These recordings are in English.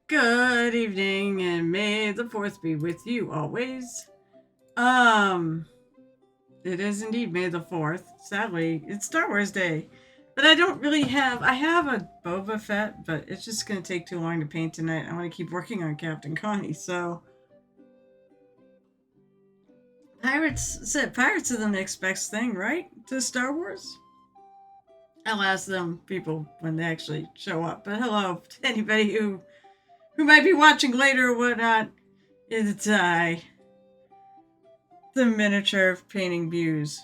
Good evening, and may the fourth be with you always. Um, it is indeed May the 4th. Sadly, it's Star Wars Day. But I don't really have. I have a Boba Fett, but it's just going to take too long to paint tonight. I want to keep working on Captain Connie. So, Pirates are the next best thing, right? To Star Wars? I'll ask them people when they actually show up. But hello to anybody who might be watching later or whatnot. It's I, the miniature painting Muse.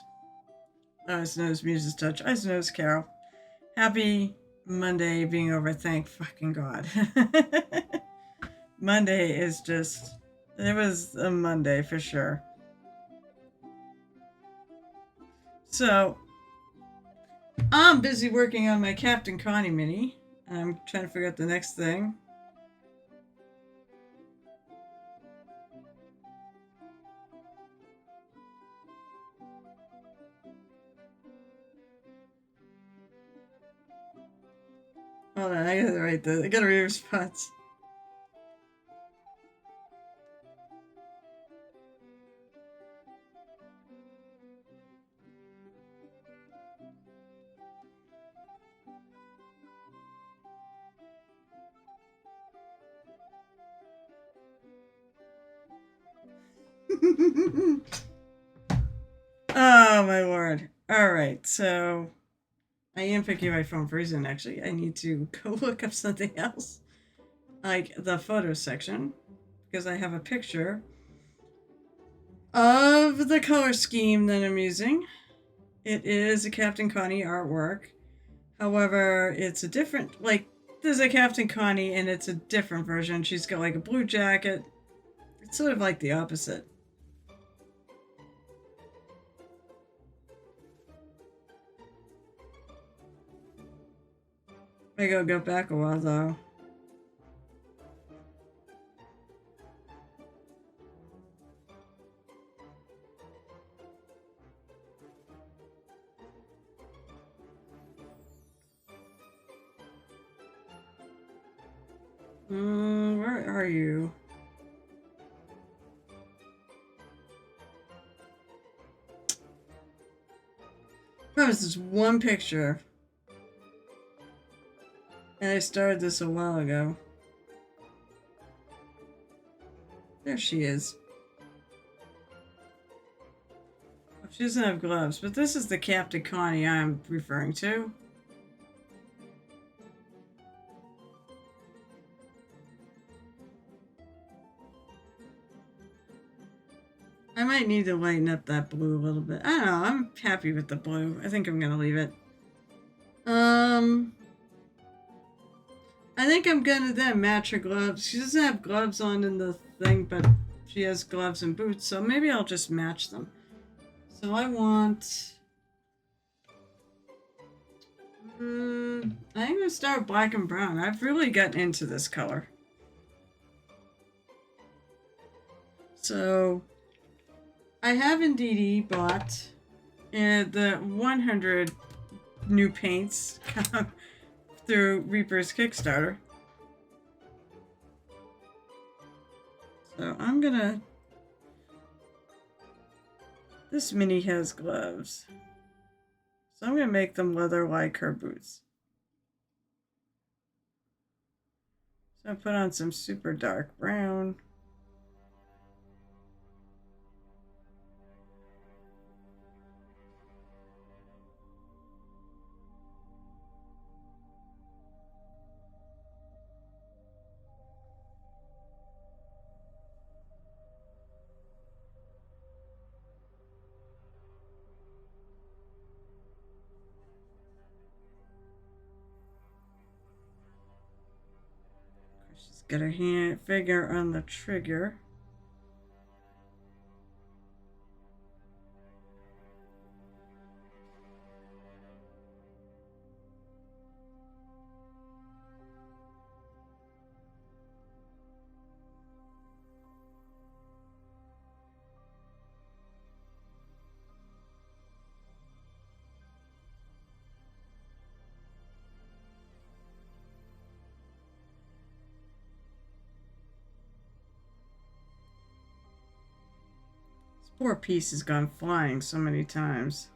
Also known as Muse's Touch. Also known as Carol. Happy Monday being over. Thank fucking God. Monday is just. It was a Monday for sure. So, I'm busy working on my Captain Connie mini. I'm trying to figure out the next thing. Hold on, I gotta write this. I gotta read response. Oh my lord. Alright, so I am picking my phone for a reason actually. I need to go look up something else. Like the photo section. Because I have a picture of the color scheme that I'm using. It is a Captain Connie artwork. However, it's a different, like, there's a Captain Connie and it's a different version. She's got like a blue jacket. It's sort of like the opposite. I gotta go back a while though. Where are you? That was just one picture. And I started this a while ago. There she is. She doesn't have gloves, but this is the Captain Connie I'm referring to. I might need to lighten up that blue a little bit. I don't know. I'm happy with the blue. I think I'm gonna leave it. I think I'm gonna then match her gloves. She doesn't have gloves on in the thing, but she has gloves and boots, so maybe I'll just match them. So I want. I'm gonna start with black and brown. I've really gotten into this color. So I have indeed bought the 100 new paints through Reaper's Kickstarter. So I'm gonna. This mini has gloves. So I'm gonna make them leather like her boots. So I put on some super dark brown. She's got her hand finger on the trigger. Poor piece has gone flying so many times.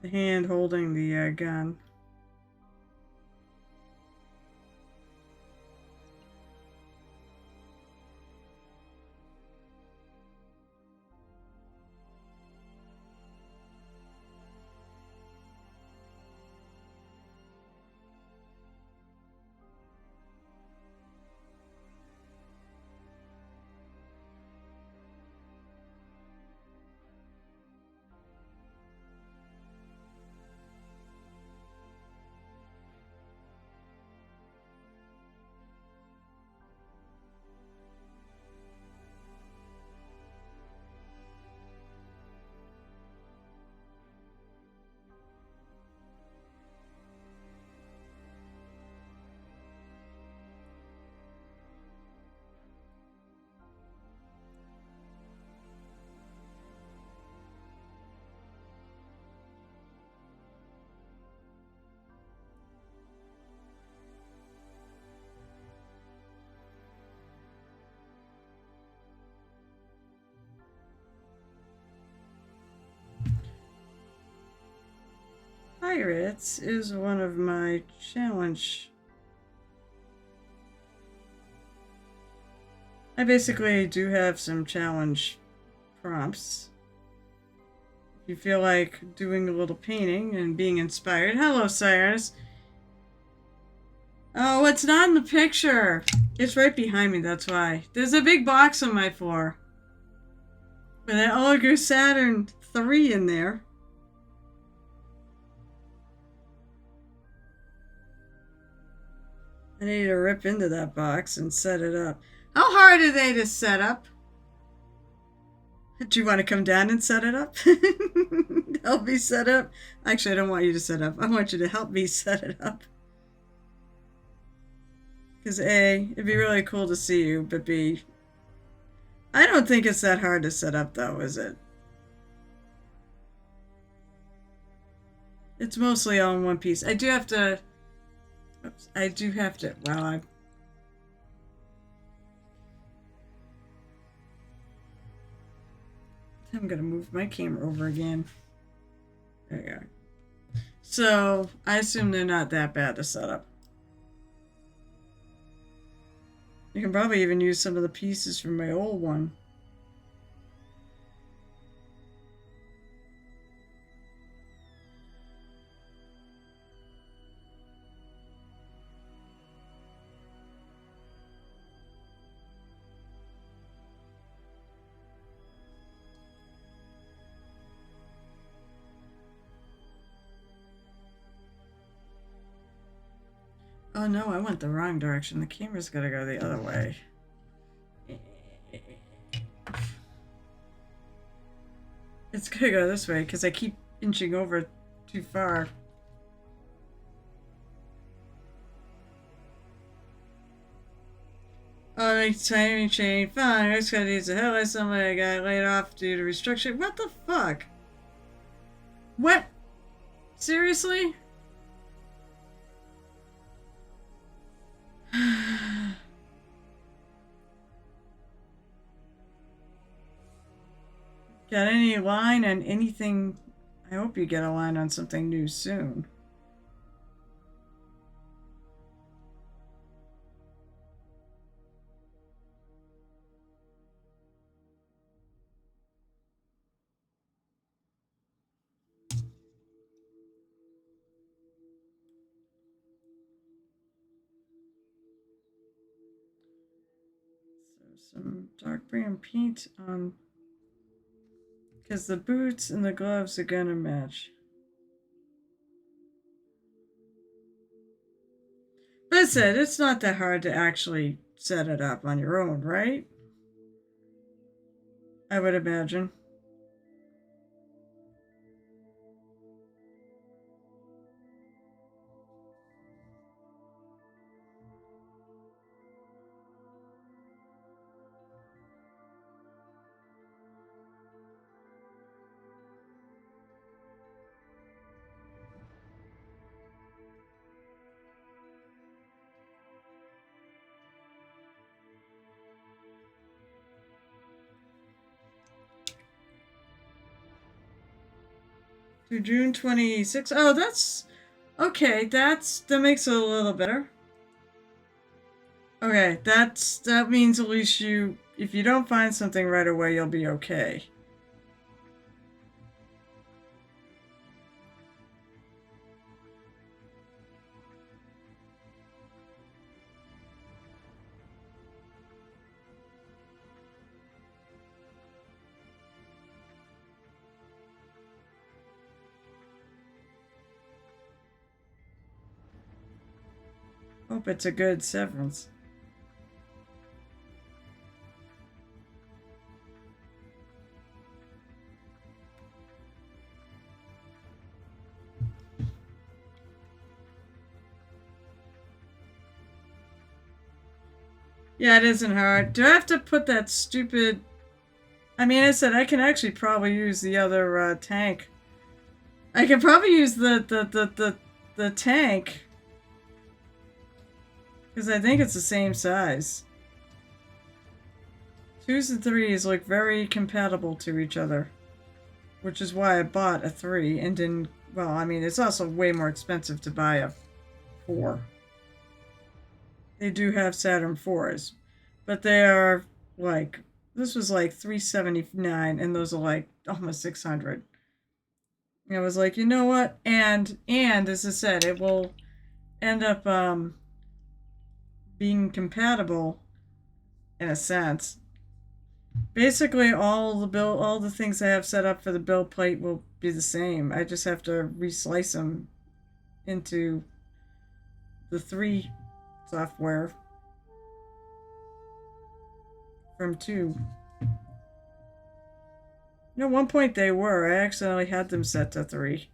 The hand holding the gun. Pirates is one of my challenge. I basically do have some challenge prompts. If you feel like doing a little painting and being inspired. Hello, Cyrus. Oh, it's not in the picture. It's right behind me, that's why. There's a big box on my floor. With an Oligo Saturn 3 in there. I need to rip into that box and set it up. How hard are they to set up? Do you want to come down and set it up? Help me set up? Actually, I don't want you to set up. I want you to help me set it up. Because A, it'd be really cool to see you, but B, I don't think it's that hard to set up though, is it? It's mostly all in one piece. I do have to... Oops, I do have to... Well, I'm gonna move my camera over again. There you go. So, I assume they're not that bad to set up. You can probably even use some of the pieces from my old one. Oh no, I went the wrong direction. The camera's gotta go the other way. It's gonna go this way because I keep inching over too far. Oh, makes timing chain. Fine, I just gotta use the hell out of somebody. I got laid off due to restructuring. What the fuck? What? Seriously? Got any line on anything? I hope you get a line on something new soon. So some dark brown paint on, because the boots and the gloves are gonna match. But it's not that hard to actually set it up on your own, right? I would imagine. To June 26th. Oh, that's okay. That makes it a little better. Okay, that means at least you, if you don't find something right away, you'll be okay. Hope it's a good severance. Yeah, it isn't hard. Do I have to put that stupid... I mean, I said I can actually probably use the other tank. I can probably use the tank. Because I think it's the same size. 2s and 3s look very compatible to each other. Which is why I bought a 3 and didn't... Well, I mean, it's also way more expensive to buy a 4. They do have Saturn 4s. But they are, like... This was like $379, and those are like almost $600. I was like, you know what? And as I said, it will end up being compatible in a sense. Basically, all the things I have set up for the build plate will be the same. I just have to reslice them into the 3 software from 2. At one point they were. I accidentally had them set to 3.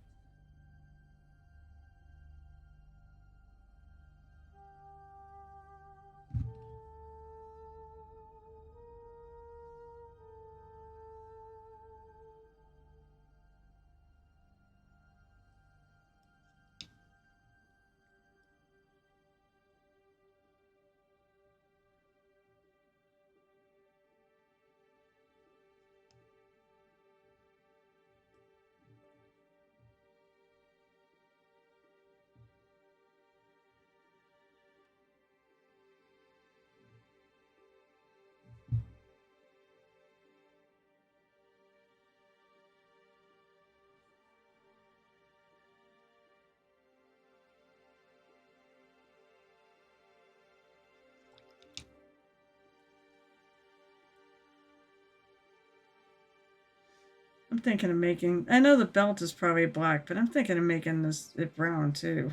I'm thinking of making... I know the belt is probably black, but I'm thinking of making it brown too.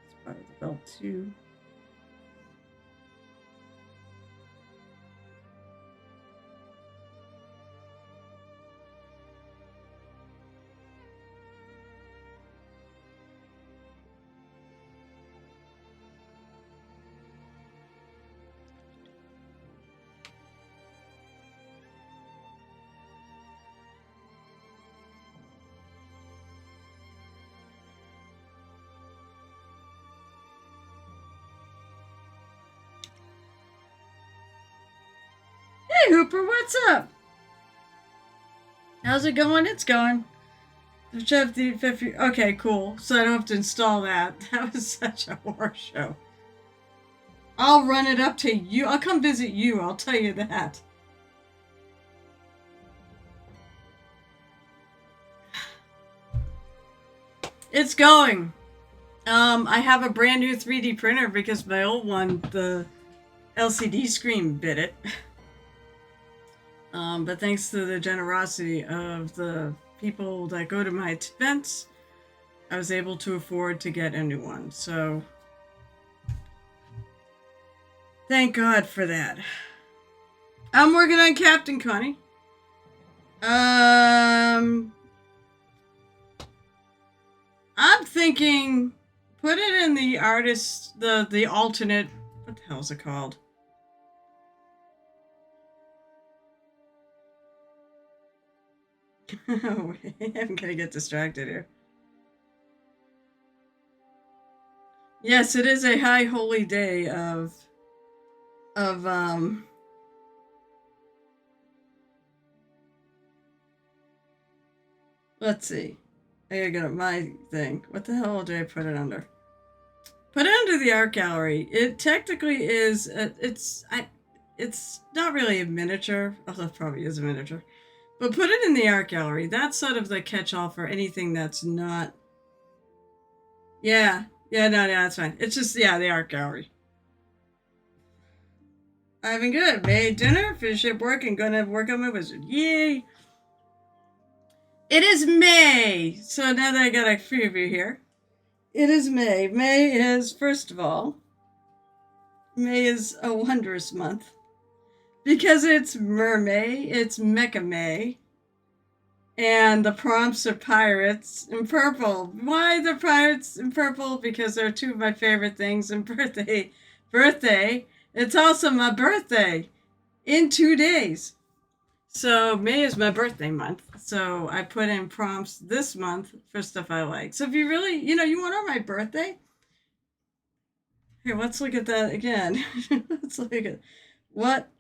It's part of the belt too. Hey Hooper, what's up? How's it going? It's going. Chef D50. Okay, cool. So I don't have to install that. That was such a horror show. I'll run it up to you. I'll come visit you. I'll tell you that. It's going. I have a brand new 3D printer because my old one, the LCD screen, bit it. But thanks to the generosity of the people that go to my events, I was able to afford to get a new one. So, thank God for that. I'm working on Captain Connie. I'm thinking, put it in the artist, the alternate. What the hell is it called? I'm gonna get distracted here. Yes, it is a high holy day of. Let's see. I gotta go to my thing. What the hell do I put it under? Put it under the art gallery. It technically is. It's not really a miniature. Although it probably is a miniature. But put it in the art gallery. That's sort of the catch-all for anything that's not. Yeah. Yeah, no, that's fine. It's just, yeah, the art gallery. I've been good. Made dinner, finished up work, and gonna work on my wizard. Yay! It is May! So now that I got a preview here, it is May. May is, first of all, May is a wondrous month. Because it's Mermay, it's Mecha May. And the prompts are pirates in purple. Why the pirates in purple? Because they're two of my favorite things. And birthday. It's also my birthday in 2 days. So May is my birthday month. So I put in prompts this month for stuff I like. So if you really, you want to know my birthday? Here, let's look at that again. Let's look at what.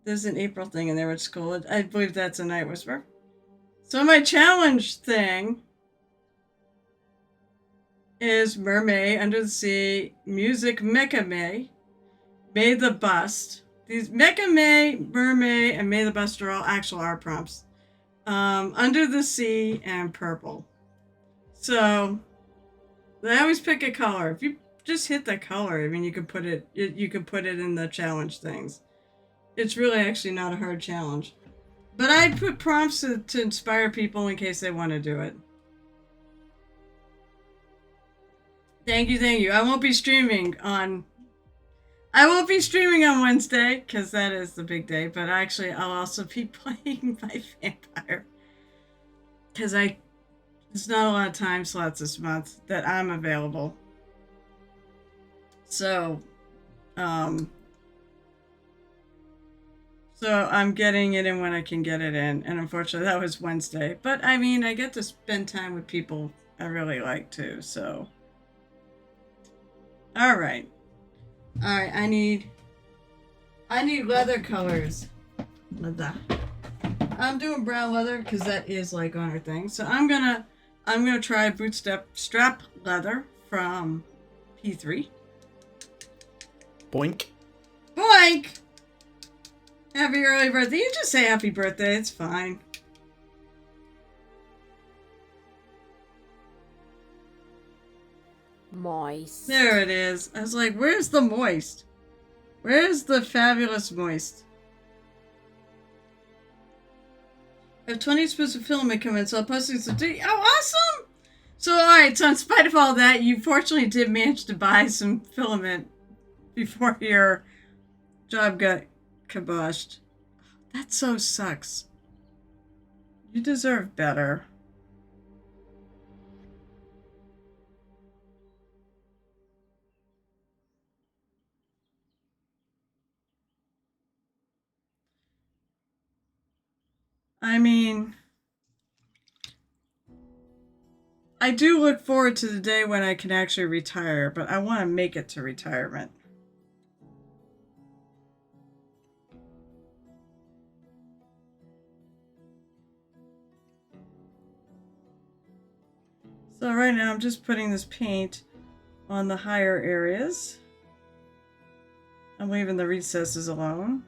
There's an April thing in there at school. I believe that's a Night Whisper. So my challenge thing is Mermaid, Under the Sea, Music, Mecha May, May the Bust. These Mecha May, Mermaid, and May the Bust are all actual art prompts. Under the Sea and Purple. So I always pick a color. If you just hit the color, I mean, you could put it in the challenge things. It's really actually not a hard challenge. But I put prompts to inspire people in case they want to do it. Thank you. I won't be streaming on Wednesday because that is the big day. But actually, I'll also be playing my vampire because there's not a lot of time slots this month that I'm available. So I'm getting it in when I can get it in. And unfortunately, that was Wednesday. But I mean, I get to spend time with people I really like too. So, all right. I need leather colors. Leather. I'm doing brown leather because that is like on her thing. So I'm gonna try bootstrap strap leather from P3. Boink. Boink! Happy early birthday. You just say happy birthday. It's fine. Moist. There it is. I was like, where's the moist? Where's the fabulous moist? I have 20 spools of filament coming, so I'll post it today. Oh, awesome! So, alright, so in spite of all that, you fortunately did manage to buy some filament before your job got kiboshed. That so sucks. You deserve better. I mean, I do look forward to the day when I can actually retire, but I want to make it to retirement. So right now I'm just putting this paint on the higher areas. I'm leaving the recesses alone.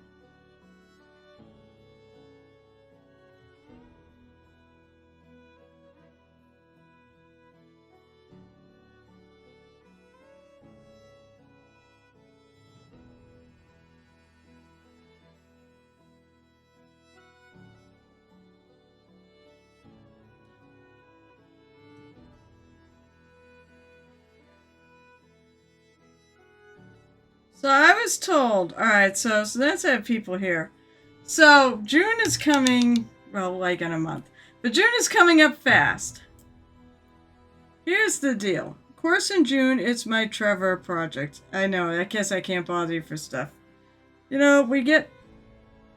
So I was told, alright, so let's have people here. So June is coming, well, like in a month. But June is coming up fast. Here's the deal. Of course, in June, it's my Trevor project. I know, I guess I can't bother you for stuff. You know, we get,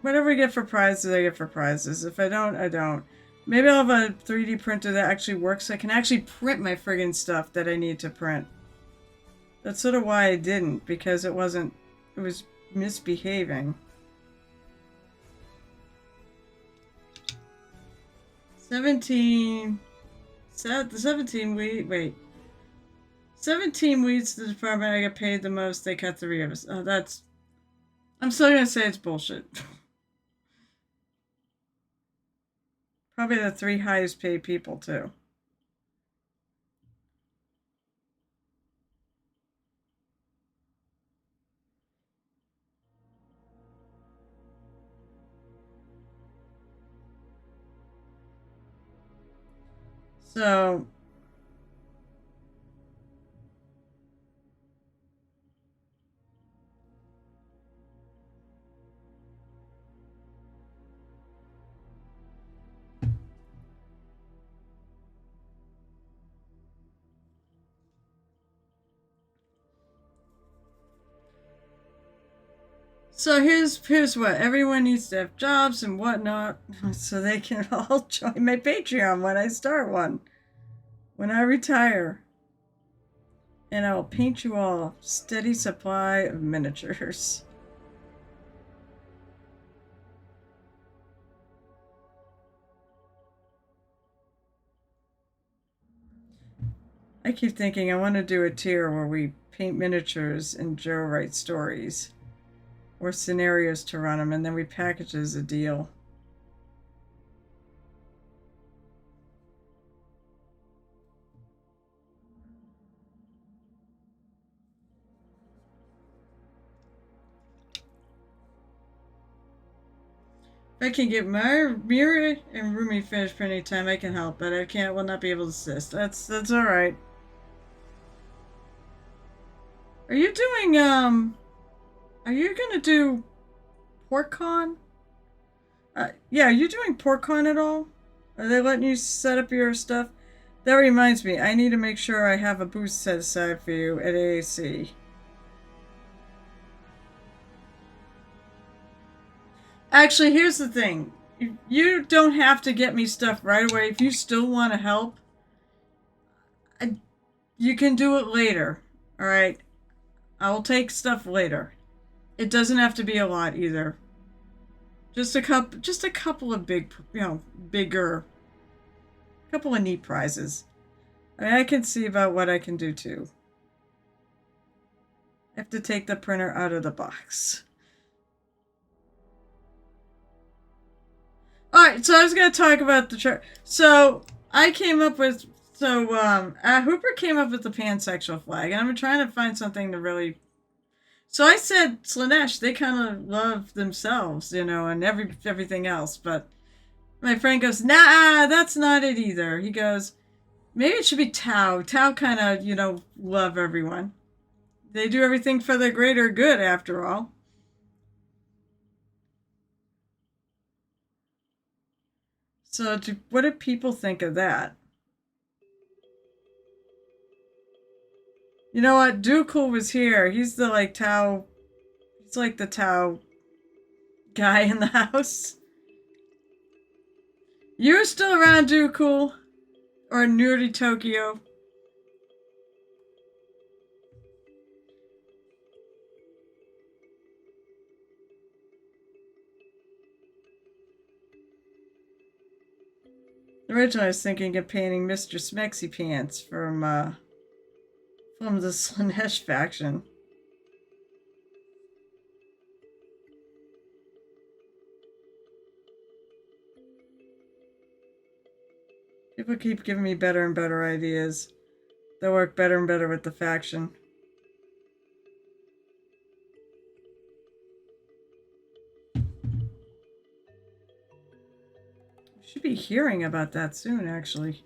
whatever we get for prizes, I get for prizes. If I don't, I don't. Maybe I'll have a 3D printer that actually works. I can actually print my friggin' stuff that I need to print. That's sort of why I didn't, because it was misbehaving. 17 weeds. 17 weeds the department I get paid the most, they cut 3 of us. Oh, that's... I'm still gonna say it's bullshit. Probably the 3 highest paid people, too. So... So here's what everyone needs to have jobs and whatnot, so they can all join my Patreon when I start one, when I retire, and I will paint you all a steady supply of miniatures. I keep thinking I want to do a tier where we paint miniatures and Joe writes stories or scenarios to run them, and then we package as a deal. If I can get Mira and Rumi finished printing time, I can help, but I can't. Will not be able to assist. That's all right. Are you doing Are you gonna do PortCon? Yeah, are you doing PortCon at all? Are they letting you set up your stuff? That reminds me, I need to make sure I have a booth set aside for you at AAC. Actually, here's the thing. You don't have to get me stuff right away. If you still want to help, you can do it later. Alright? I'll take stuff later. It doesn't have to be a lot either. Just a couple of big, bigger, couple of neat prizes. I mean, I can see about what I can do too. I have to take the printer out of the box. Alright, so I was going to talk about the chart. So, I came up with... So, Hooper came up with the pansexual flag, and I'm trying to find something to really... So I said, Slanesh, they kind of love themselves, and everything else, but my friend goes, nah, that's not it either. He goes, maybe it should be Tau. Tau kind of, love everyone. They do everything for the greater good, after all. So, what do people think of that? You know what? Dooku was here. He's the, Tau... He's like the Tau guy in the house. You're still around, Dooku? Or Nerdy Tokyo? Originally, I was thinking of painting Mr. Smexy Pants from the Slanesh faction. People keep giving me better and better ideas. They work better and better with the faction. Should be hearing about that soon, actually.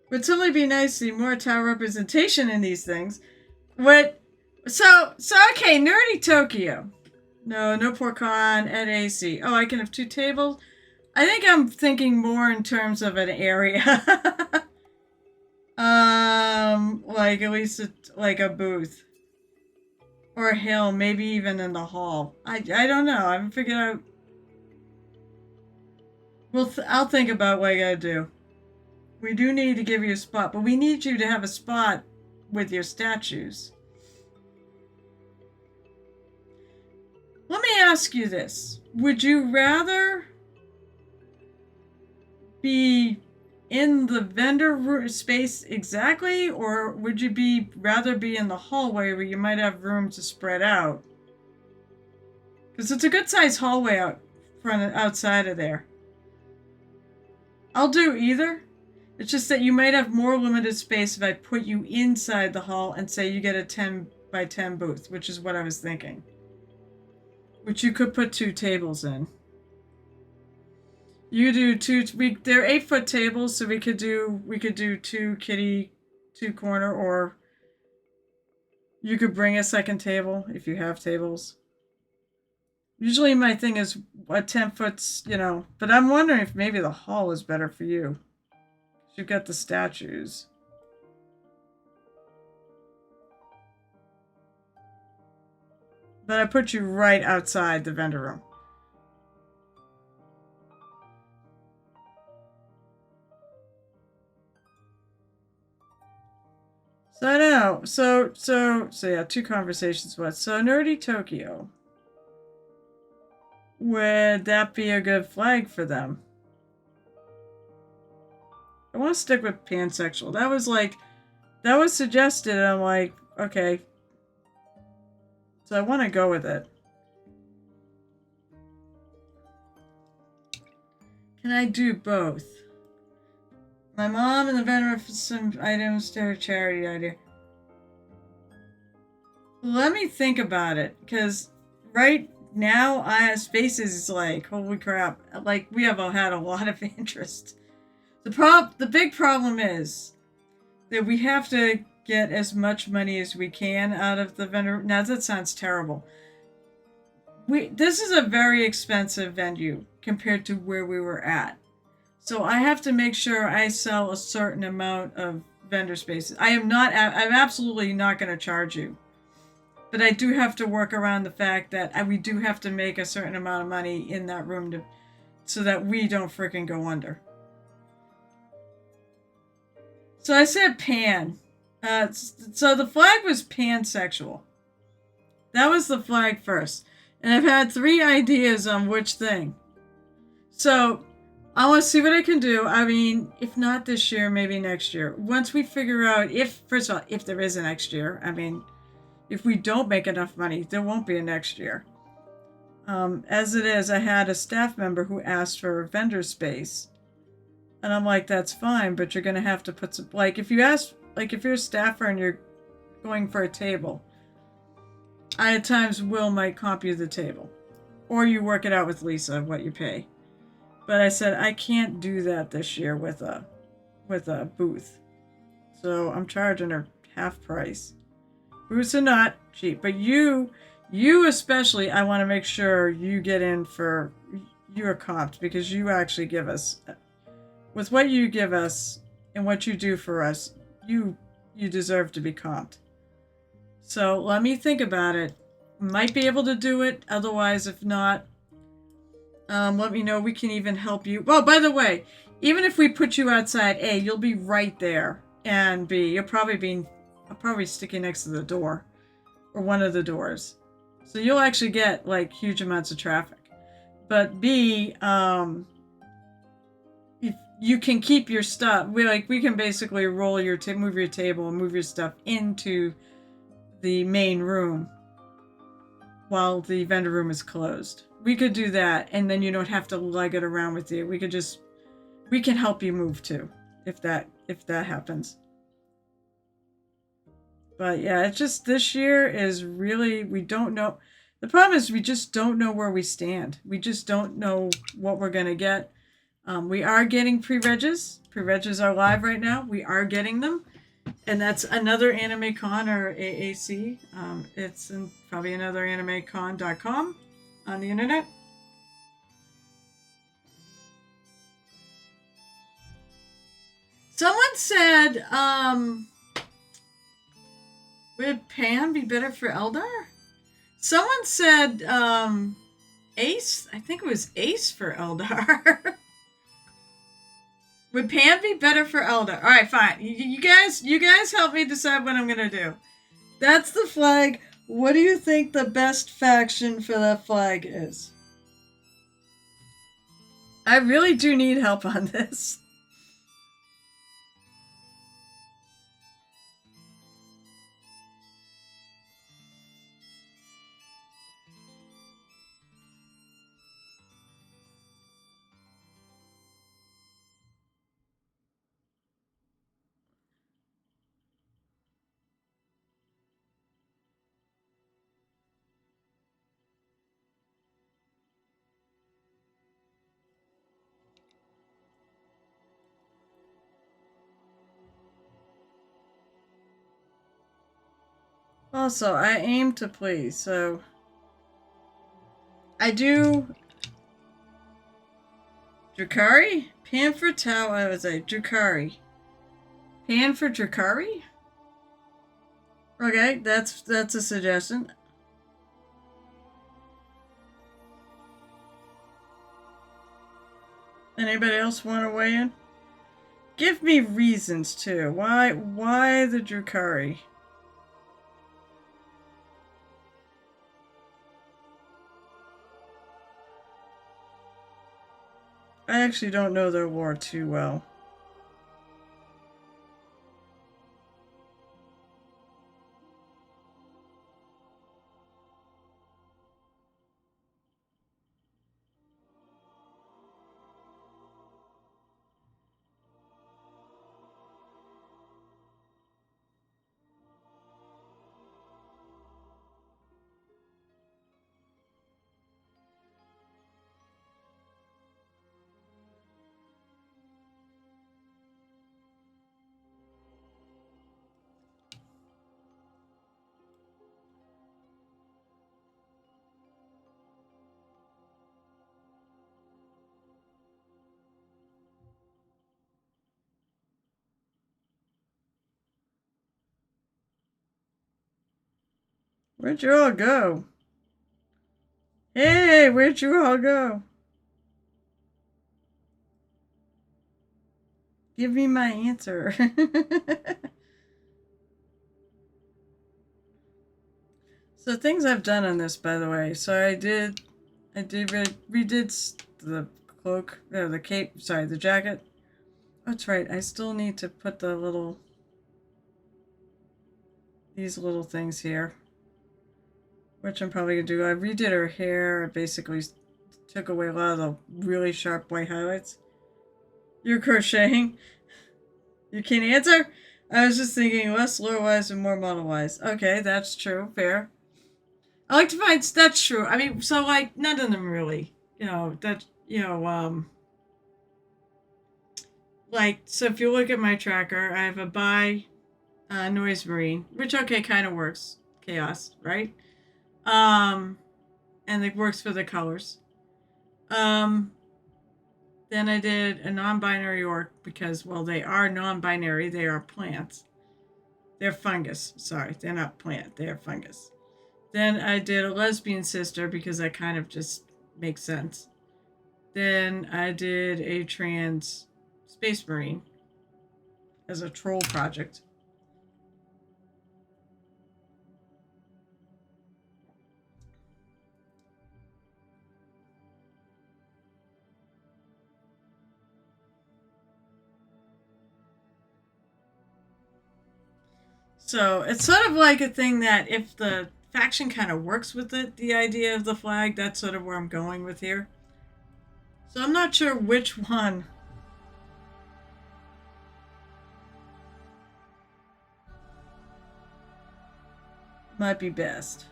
Would certainly be nice to see more Tau representation in these things. What? So okay, Nerdy Tokyo. No pork con at AC. Oh, I can have 2 tables. I think I'm thinking more in terms of an area. Like at least like a booth. Or a hill, maybe even in the hall. I don't know. I haven't figured out. Well, I'll think about what I gotta do. We do need to give you a spot, but we need you to have a spot with your statues. Let me ask you this. Would you rather be in the vendor space exactly, or would you rather be in the hallway where you might have room to spread out? Because it's a good sized hallway outside of there. I'll do either. It's just that you might have more limited space if I put you inside the hall and say you get a 10 by 10 booth, which is what I was thinking. Which you could put 2 tables in. You do 2. They're 8-foot tables, so we could do 2 kitty, 2 corner, or you could bring a second table if you have tables. Usually my thing is a 10-foot, but I'm wondering if maybe the hall is better for you. You've got the statues. But I put you right outside the vendor room. So I don't know. So yeah, 2 conversations. What? So Nerdy Tokyo. Would that be a good flag for them? I want to stick with pansexual. That was suggested, and I'm like, okay. So I want to go with it. Can I do both? My mom and the vendor for some items to her charity idea. Let me think about it, because right now, Spaces is like, holy crap. Like, we have had a lot of interest. The big problem is that we have to get as much money as we can out of the vendor. Now, that sounds terrible. This is a very expensive venue compared to where we were at. So I have to make sure I sell a certain amount of vendor spaces. I'm absolutely not going to charge you. But I do have to work around the fact that we do have to make a certain amount of money in that room so that we don't freaking go under. So I said pan. So the flag was pansexual. That was the flag first. And I've had 3 ideas on which thing. So I want to see what I can do. I mean, if not this year, maybe next year. Once we figure out first of all, if there is a next year. I mean, if we don't make enough money, there won't be a next year. As it is, I had a staff member who asked for a vendor space. And I'm like, that's fine, but you're going to have to put some, if you're a staffer and you're going for a table, I at times might comp you the table. Or you work it out with Lisa, what you pay. But I said, I can't do that this year with a booth. So I'm charging her half price. Booths are not cheap, but you especially, I want to make sure you get in for, you're comped, because you actually give us, with what you give us and what you do for us, you deserve to be comped. So let me think about it. Might be able to do it. Otherwise, if not, let me know. We can even help you. Oh, by the way, even if we put you outside, A, you'll be right there. And B, I'll probably sticking next to the door or one of the doors. So you'll actually get huge amounts of traffic. But B, you can keep your stuff. We can basically roll your move your table and move your stuff into the main room while the vendor room is closed. We could do that, and then you don't have to lug it around with you. We can help you move too, if that happens. But yeah, it's just this year is really, we don't know. The problem is we just don't know where we stand. We just don't know what we're gonna get. We are getting pre-regs. Pre-regs are live right now. We are getting them. And that's another Anime Con or AAC. It's probably another animecon.com on the internet. Someone said, would Pan be better for Eldar? Someone said, Ace. I think it was Ace for Eldar. Would Pan be better for Eldar? All right, fine. You guys help me decide what I'm gonna do. That's the flag. What do you think the best faction for that flag is? I really do need help on this. Also, I aim to please, so I do Drakari? Pan for Tau, I would say Drakari. Pan for Drakari? Okay, that's a suggestion. Anybody else want to weigh in? Give me reasons too. Why the Drakari? I actually don't know their lore too well. Where'd you all go? Hey, where'd you all go? Give me my answer. So things I've done on this, by the way. So I redid the cloak, the cape. Sorry, the jacket. That's right. I still need to put these little things here, which I'm probably gonna do. I redid her hair. I basically took away a lot of the really sharp white highlights. You're crocheting. You can't answer? I was just thinking less lore-wise and more model-wise. Okay, that's true. Fair. I like to find that's true. I mean, so like none of them really. Like so if you look at my tracker, I have a buy noise marine, which okay kind of works. Chaos, right? Um and it works for the colors. Um then I did a non-binary orc because well they are non-binary, they are plants. They're fungus. Sorry, they're not plant, they're fungus. Then I did a lesbian sister because that kind of just makes sense. Then I did a trans space marine as a troll project. So it's sort of like a thing that if the faction kind of works with it, the idea of the flag, that's sort of where I'm going with here. So I'm not sure which one might be best.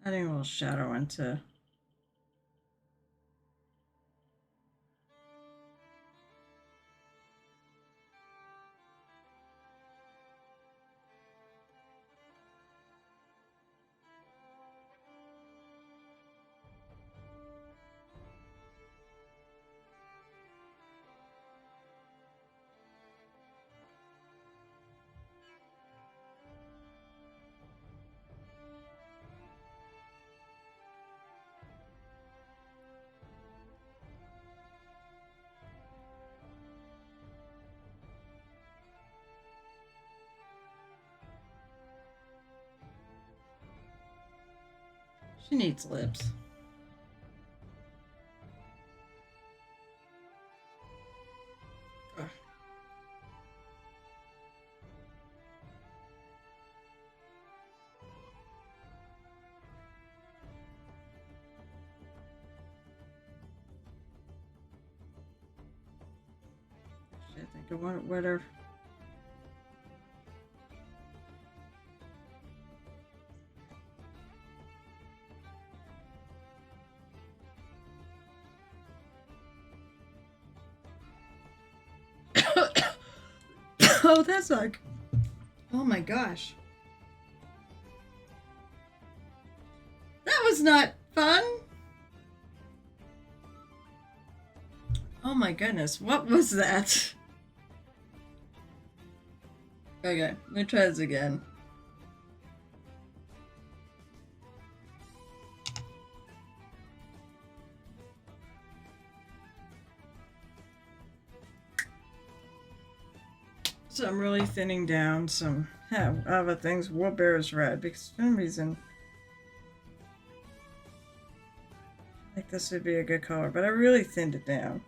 Adding a little shadow into. She needs lips. Ugh. I think I want it wetter. Oh, that's like. Oh my gosh. That was not fun. Oh my goodness. What was that? Okay, let me try this again. So I'm really thinning down some other things. Warbear's red because for some reason I think this would be a good color, but I really thinned it down.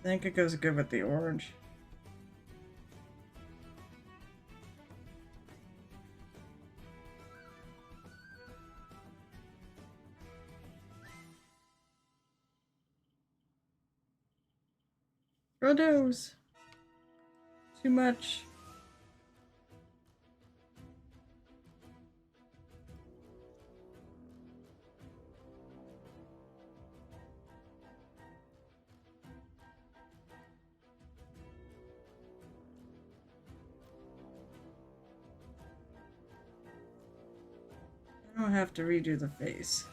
I think it goes good with the orange. Frodo's. Too much. I don't have to redo the face.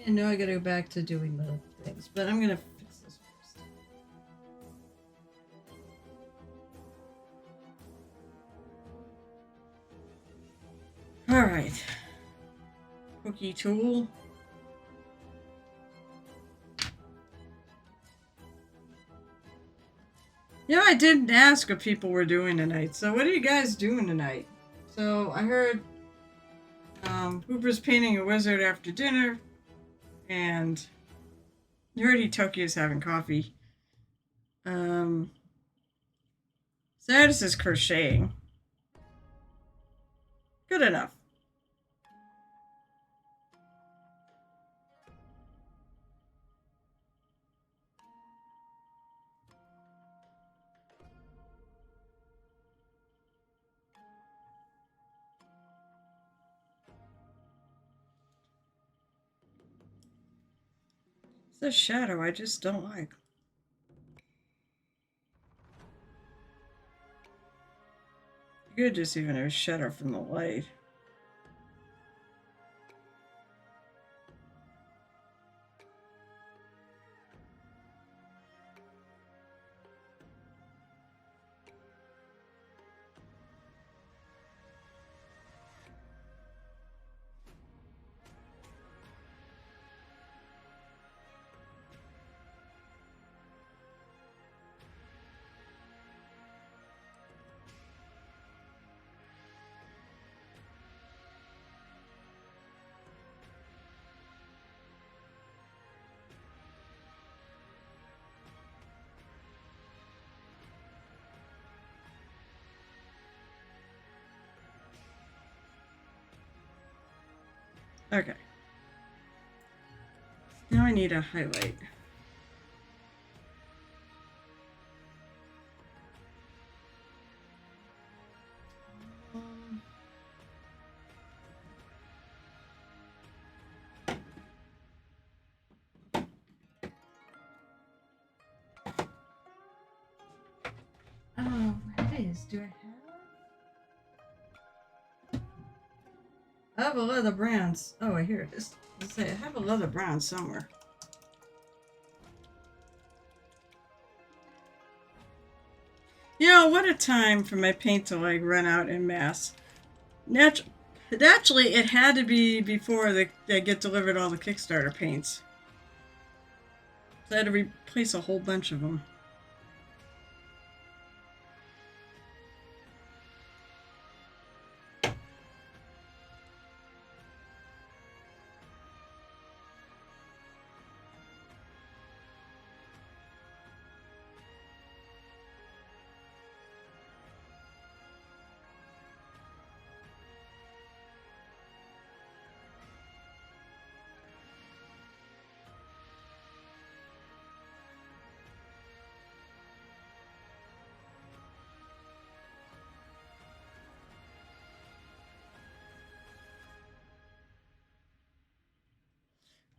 I know I gotta go back to doing the things, but I'm gonna fix this first. Alright. Cookie tool. Yeah, I didn't ask what people were doing tonight. So what are you guys doing tonight? So I heard Hooper's painting a wizard after dinner, and you heard Tokyo's having coffee. Sardis is crocheting. Good enough. It's a shadow I just don't like. You could just even have a shadow from the light. Okay. Now I need a highlight. Oh, it is. Do I have? I have a leather bronze. Oh, here it is. Let's say I have a leather bronze somewhere. You know, what a time for my paint to like run out en masse. Naturally, it had to be before they get delivered all the Kickstarter paints. So I had to replace a whole bunch of them.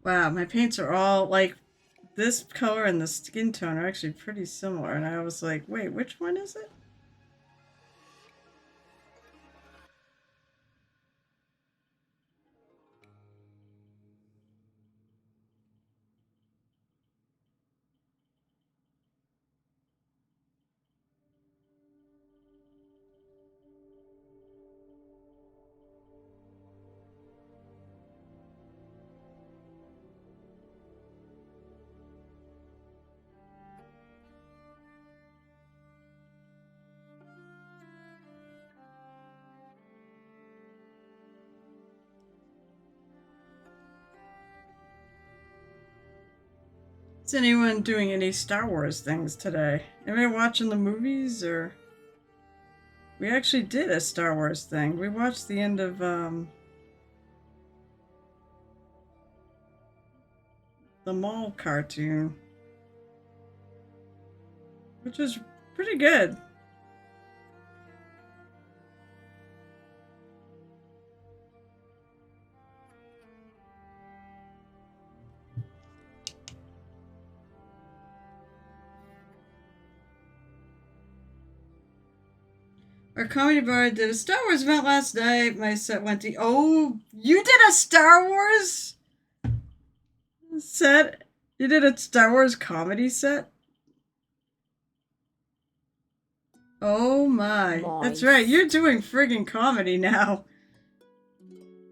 Wow, my paints are all like this color and the skin tone are actually pretty similar. And I was like, wait, which one is it? Is anyone doing any Star Wars things today? Anybody watching the movies or? We actually did a Star Wars thing. We watched the end of the Mall cartoon, which was pretty good. Our comedy bar did a Star Wars event last night. My set went to. Oh, you did a Star Wars? set? You did a Star Wars comedy set? Oh my. That's right, you're doing friggin' comedy now.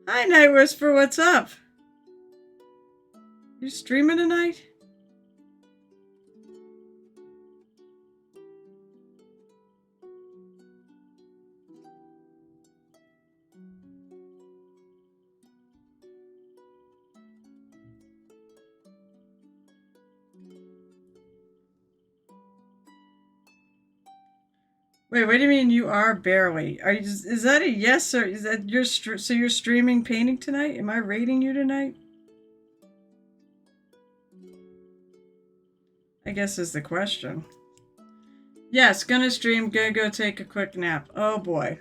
Hi, Night Whisper, what's up? You streaming tonight? Wait, what do you mean you are barely? Are you? Is that a yes or is that so you're streaming painting tonight? Am I rating you tonight? I guess is the question. Yes, gonna stream. Gonna go take a quick nap. Oh boy.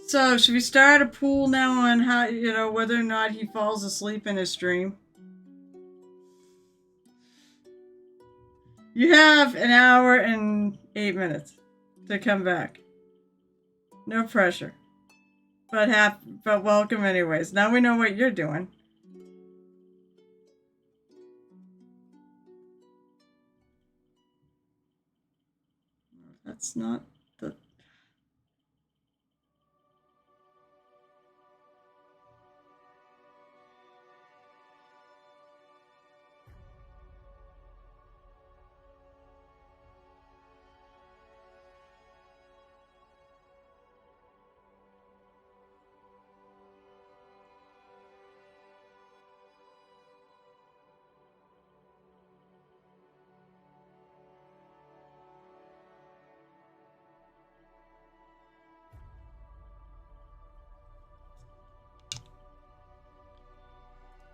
So should we start a pool now on how whether or not he falls asleep in his stream? You have an hour and 8 minutes to come back. No pressure. But welcome anyways. Now we know what you're doing. That's not the...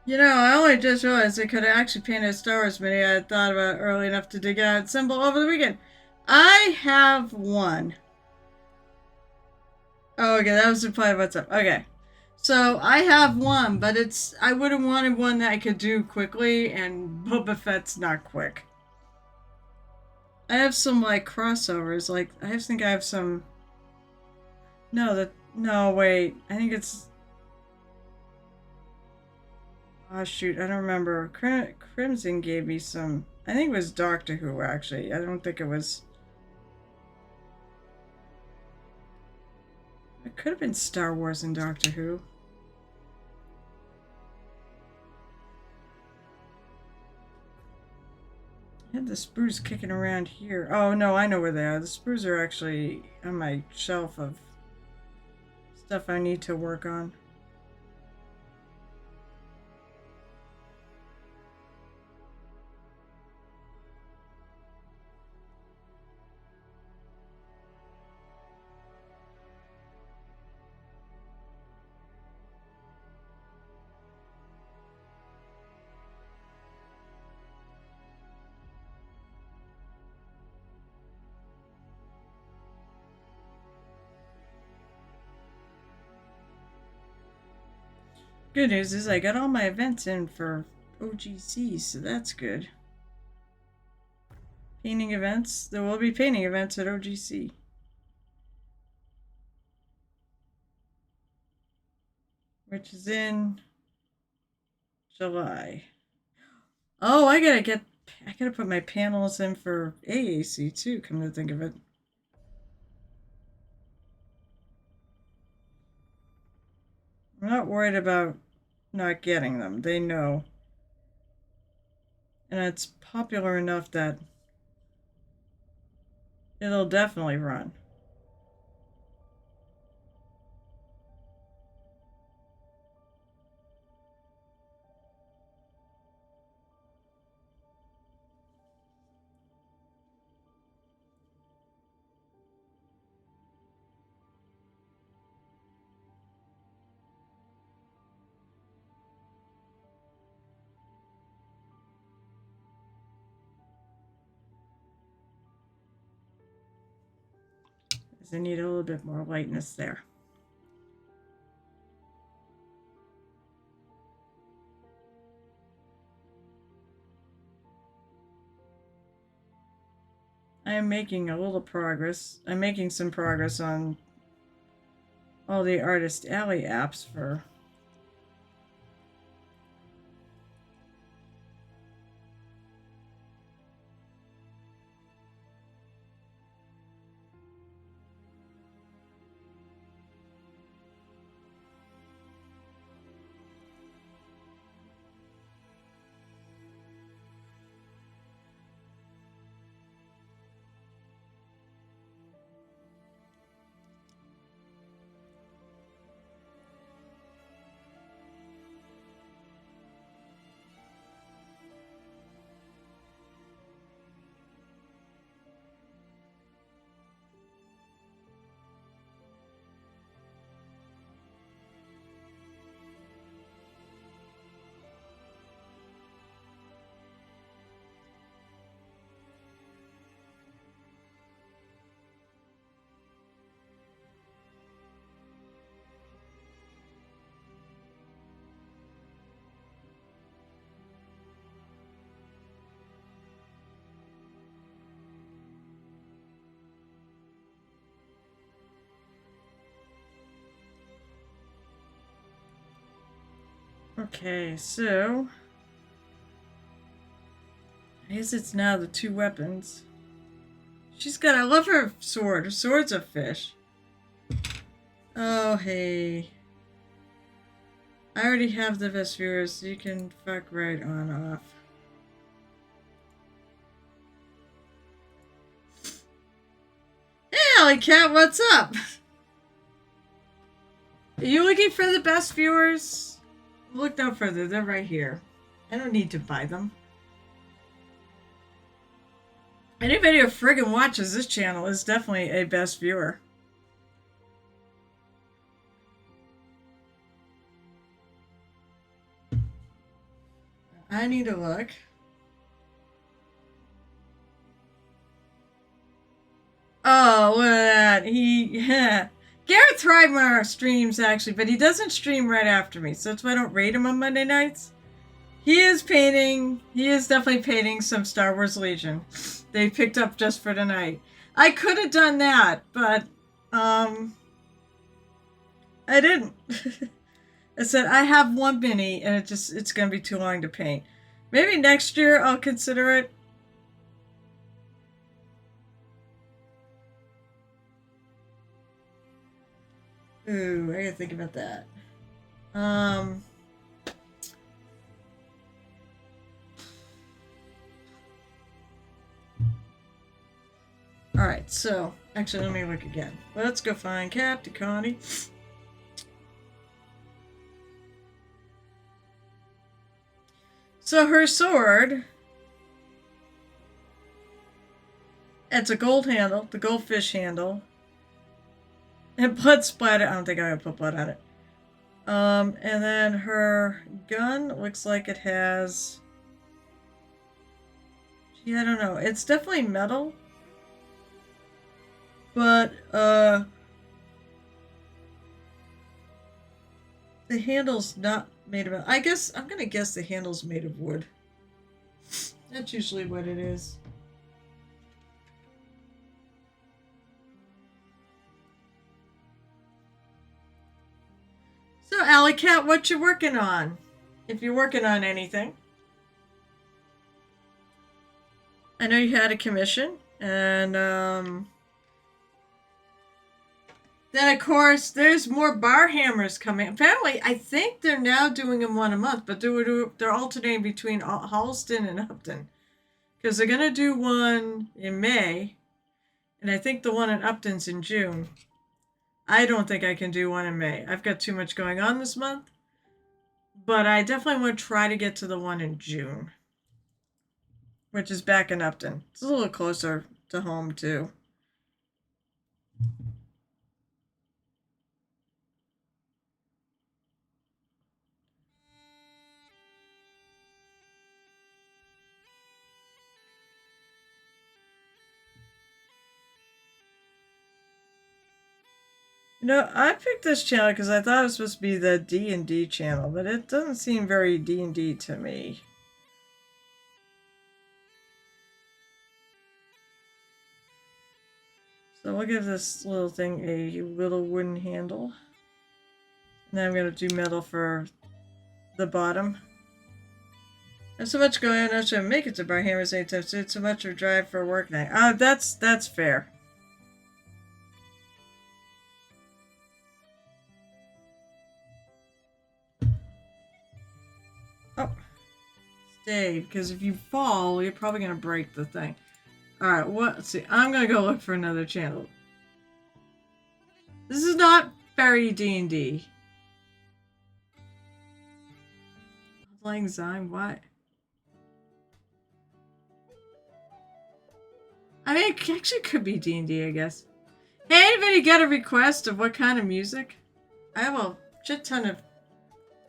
I only just realized I could have actually painted a Star Wars mini I had thought about early enough to dig out symbol over the weekend. I have one. Oh, okay, that was reply what's up. Okay. So I have one, but I would have wanted one that I could do quickly, and Boba Fett's not quick. I have some like crossovers, like I think I have some. No, wait. I think it's. Oh shoot, I don't remember. Crimson gave me some. I think it was Doctor Who actually. I don't think it was. It could have been Star Wars and Doctor Who. I had the sprues kicking around here. Oh no, I know where they are. The sprues are actually on my shelf of stuff I need to work on. Good news is I got all my events in for OGC, so that's good. Painting events. There will be painting events at OGC. Which is in July. Oh, I gotta put my panels in for AAC too, come to think of it. I'm not worried about not getting them. They know. And it's popular enough that it'll definitely run. Because I need a little bit more lightness there. I am making a little progress. I'm making some progress on all the Artist Alley apps for Okay, so I guess it's now the two weapons. She's got, I love her sword. Her sword's a fish. Oh, hey. I already have the best viewers, so you can fuck right on off. Hey, Alley Cat, what's up? Are you looking for the best viewers? Look no further, they're right here. I don't need to buy them. Anybody who friggin' watches this channel is definitely a best viewer. I need to look. Oh, look at that. Yeah. Garrett Thrivemeyer streams actually, but he doesn't stream right after me, so that's why I don't rate him on Monday nights. He is definitely painting some Star Wars Legion. They picked up just for tonight. I could have done that, but I didn't. I said I have one mini and it's gonna be too long to paint. Maybe next year I'll consider it. Ooh, I gotta think about that. Alright, so actually let me look again. Let's go find Captain Connie. So her sword, it's a gold handle, the goldfish handle. And blood splatter. I don't think I'm gonna put blood on it. And then her gun looks like it has. Gee, I don't know. It's definitely metal. But, the handle's not made of. I guess, I'm gonna guess the handle's made of wood. That's usually what it is. So, Alley Cat, what you working on? If you're working on anything. I know you had a commission, and then of course there's more bar hammers coming. Apparently, I think they're now doing them one a month, but they're alternating between Halston and Upton, because they're gonna do one in May, and I think the one in Upton's in June. I don't think I can do one in May. I've got too much going on this month. But I definitely want to try to get to the one in June, which is back in Upton. It's a little closer to home, too. You know, I picked this channel because I thought it was supposed to be the D&D channel, but it doesn't seem very D&D to me. So we'll give this little thing a little wooden handle. And then I'm going to do metal for the bottom. There's so much going on, I should make it to bar hammers anytime soon. So much of drive for a work night. That's fair. Oh. Stay, because if you fall, you're probably going to break the thing. Alright, let's see. I'm going to go look for another channel. This is not very D&D. Lang Syne, what? I mean, it actually could be D&D, I guess. Hey, anybody got a request of what kind of music? I have a shit ton of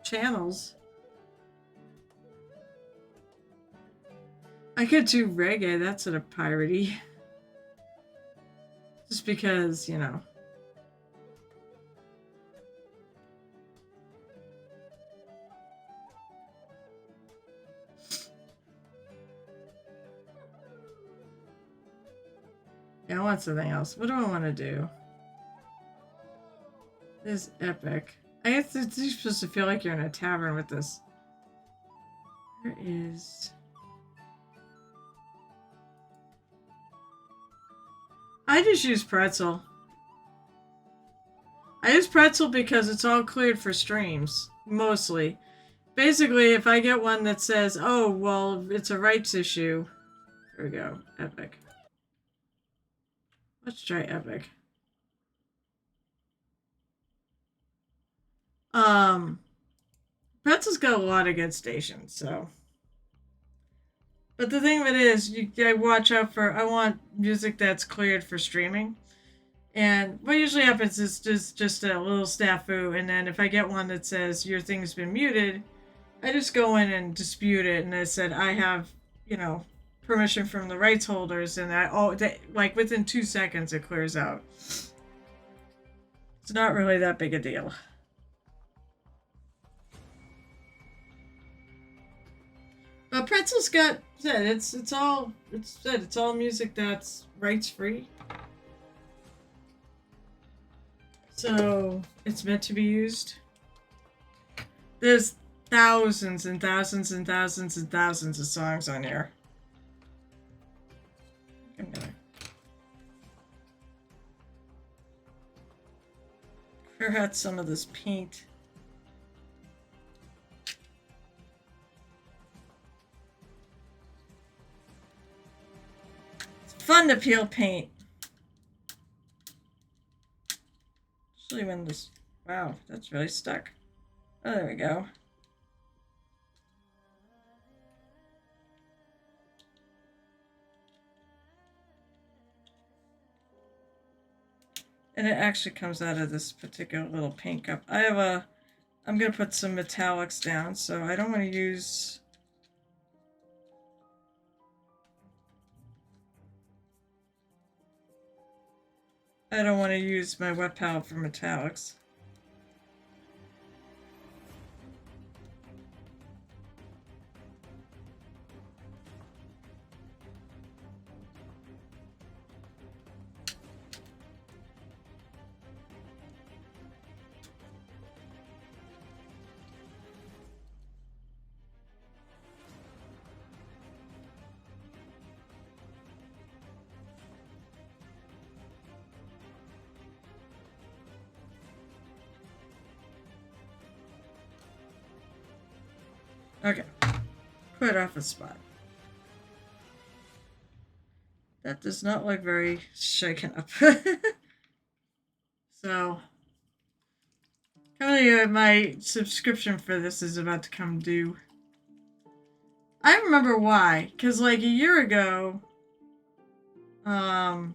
channels. I could do reggae, that's sort of piratey. Just because, you know. Yeah, I want something else. What do I want to do? This is epic. I guess you're supposed to feel like you're in a tavern with this. Where is... I just use pretzel. I use pretzel because it's all cleared for streams, mostly. Basically, if I get one that says, oh, well, it's a rights issue. Here we go. Epic. Let's try Epic. Pretzel's got a lot of good stations, so. But the thing of it is, I watch out for, I want music that's cleared for streaming. And what usually happens is just a little snafu, and then if I get one that says your thing's been muted, I just go in and dispute it, and I said I have, permission from the rights holders, and like within 2 seconds it clears out. It's not really that big a deal. But Pretzel's got said it's all music that's rights free. So it's meant to be used. There's thousands and thousands and thousands and thousands of songs on here. I'm gonna clear out some of this paint. It's fun to peel paint. Especially when this... Wow, that's really stuck. Oh, there we go. And it actually comes out of this particular little paint cup. I'm going to put some metallics down, so I don't want to use... I don't want to use my wet palette for metallics. Okay, put off a spot. That does not look very shaken up. So, my subscription for this is about to come due. I remember why, because like a year ago, Streamlabs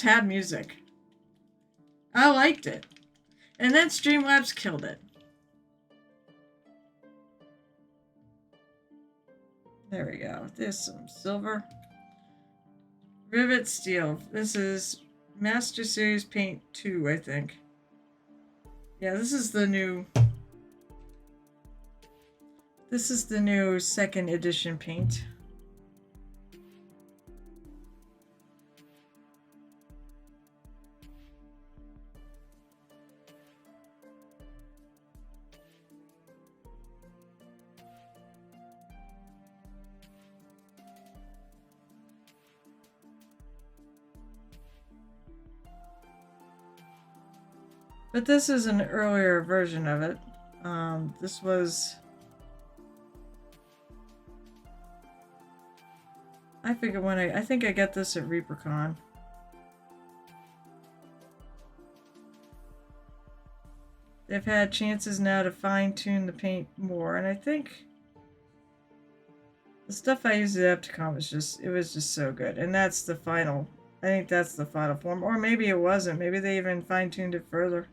had music. I liked it. And then Streamlabs killed it. There we go. There's some silver. Rivet steel. This is Master Series Paint 2, I think. Yeah, this is the new... This is the new 2nd edition paint. But this is an earlier version of it. This was... I figure I think I got this at ReaperCon. They've had chances now to fine-tune the paint more, and I think the stuff I used at Epticon was just so good. And that's the final, I think that's the final form. Or maybe it wasn't. Maybe they even fine-tuned it further.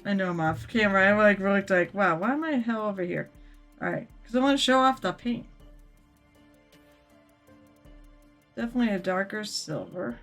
I know I'm off camera. I really looked like, wow, why am I the hell over here? Alright, because I want to show off the paint. Definitely a darker silver.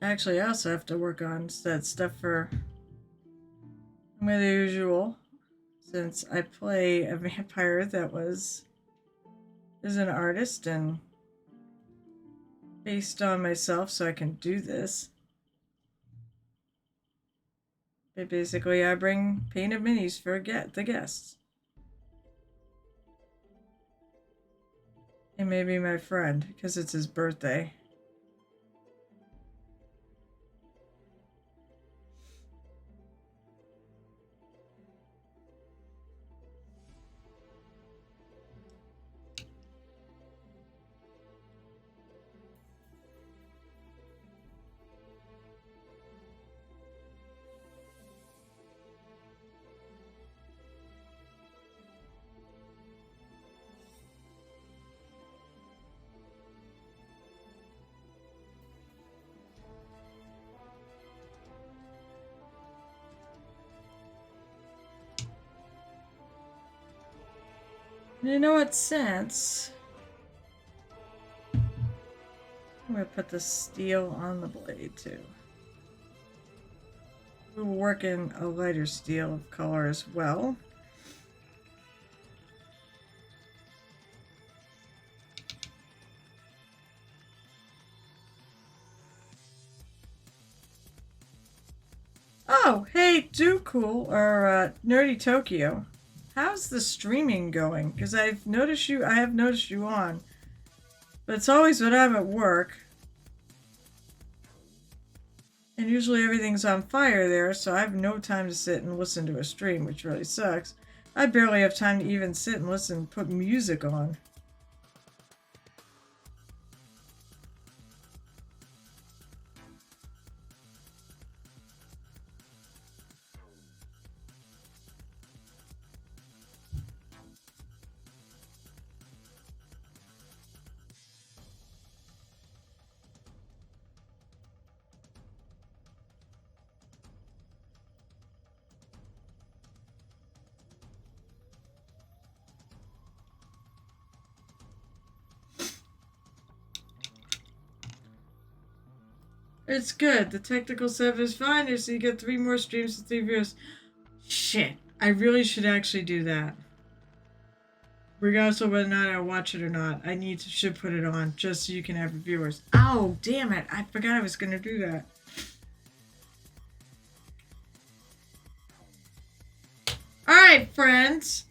Actually, I also have to work on that stuff for the usual, since I play a vampire that is an artist and based on myself, so I can do this. But basically, I bring painted minis for the guests. And maybe my friend, because it's his birthday. You know what, since I'm going to put the steel on the blade too. We'll work in a lighter steel of color as well. Oh, hey, Do Cool or Nerdy Tokyo. How's the streaming going? Because I have noticed you on, but it's always when I'm at work. And usually everything's on fire there, so I have no time to sit and listen to a stream, which really sucks. I barely have time to even sit and listen and put music on. It's good. The technical stuff is fine, so you get 3 more streams with 3 viewers. Shit. I really should actually do that. Regardless of whether or not I watch it or not, should put it on just so you can have viewers. Oh, damn it. I forgot I was going to do that. Alright, friends.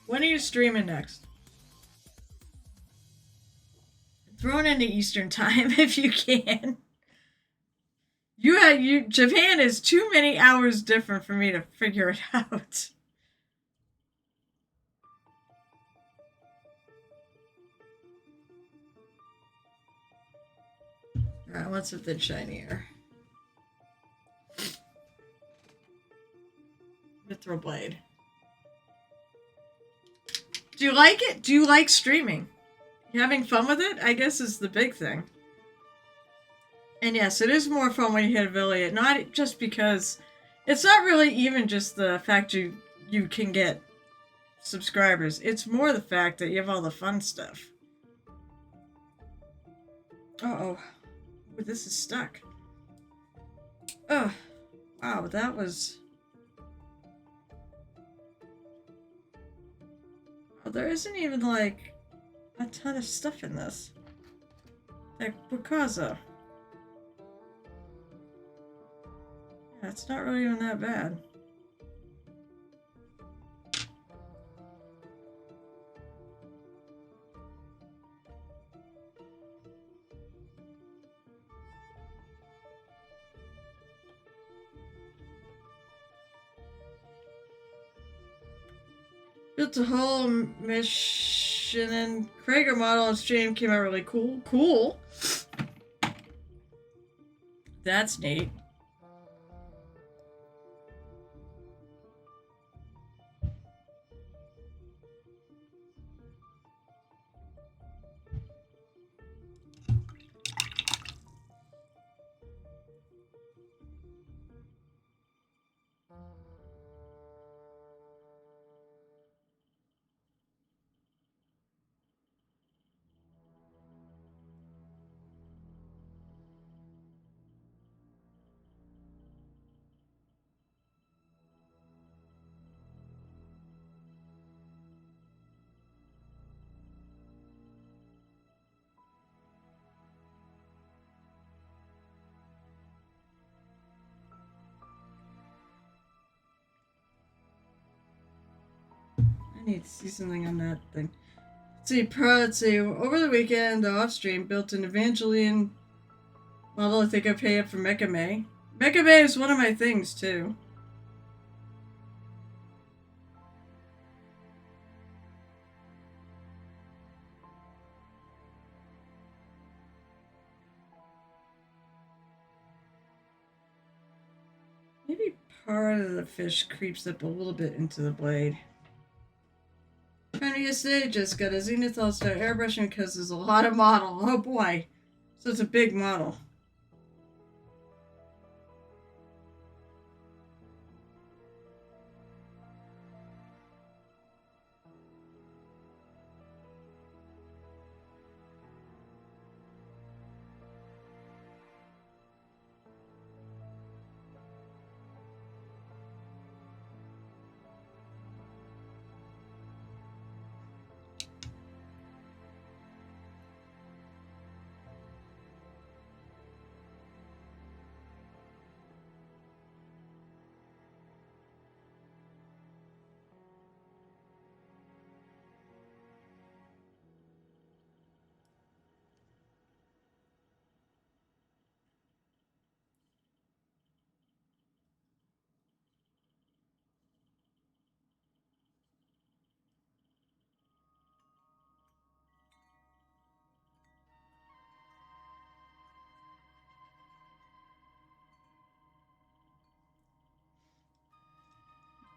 When are you streaming next? Throw it into Eastern time if you can. Japan is too many hours different for me to figure it out. Alright, what's something shinier? Mithril Blade. Do you like it? Do you like streaming? You having fun with it? I guess is the big thing. And yes, it is more fun when you hit affiliate. Not just because... It's not really even just the fact you can get subscribers. It's more the fact that you have all the fun stuff. Uh-oh. Ooh, this is stuck. Ugh. Wow, that was... Oh, there isn't even, like, a ton of stuff in this. Like, Picasso. Yeah, it's not really even that bad. Built a whole mission and Krager model on stream. Came out really cool. Cool. That's neat. I need to see something on that thing. Let's see. Over the weekend, off stream, built an Evangelion model. I think I pay up for Mecha May. Mecha May is one of my things, too. Maybe part of the fish creeps up a little bit into the blade. Connie yesterday just got a Zenithal start airbrushing because there's a lot of model. Oh boy. So it's a big model.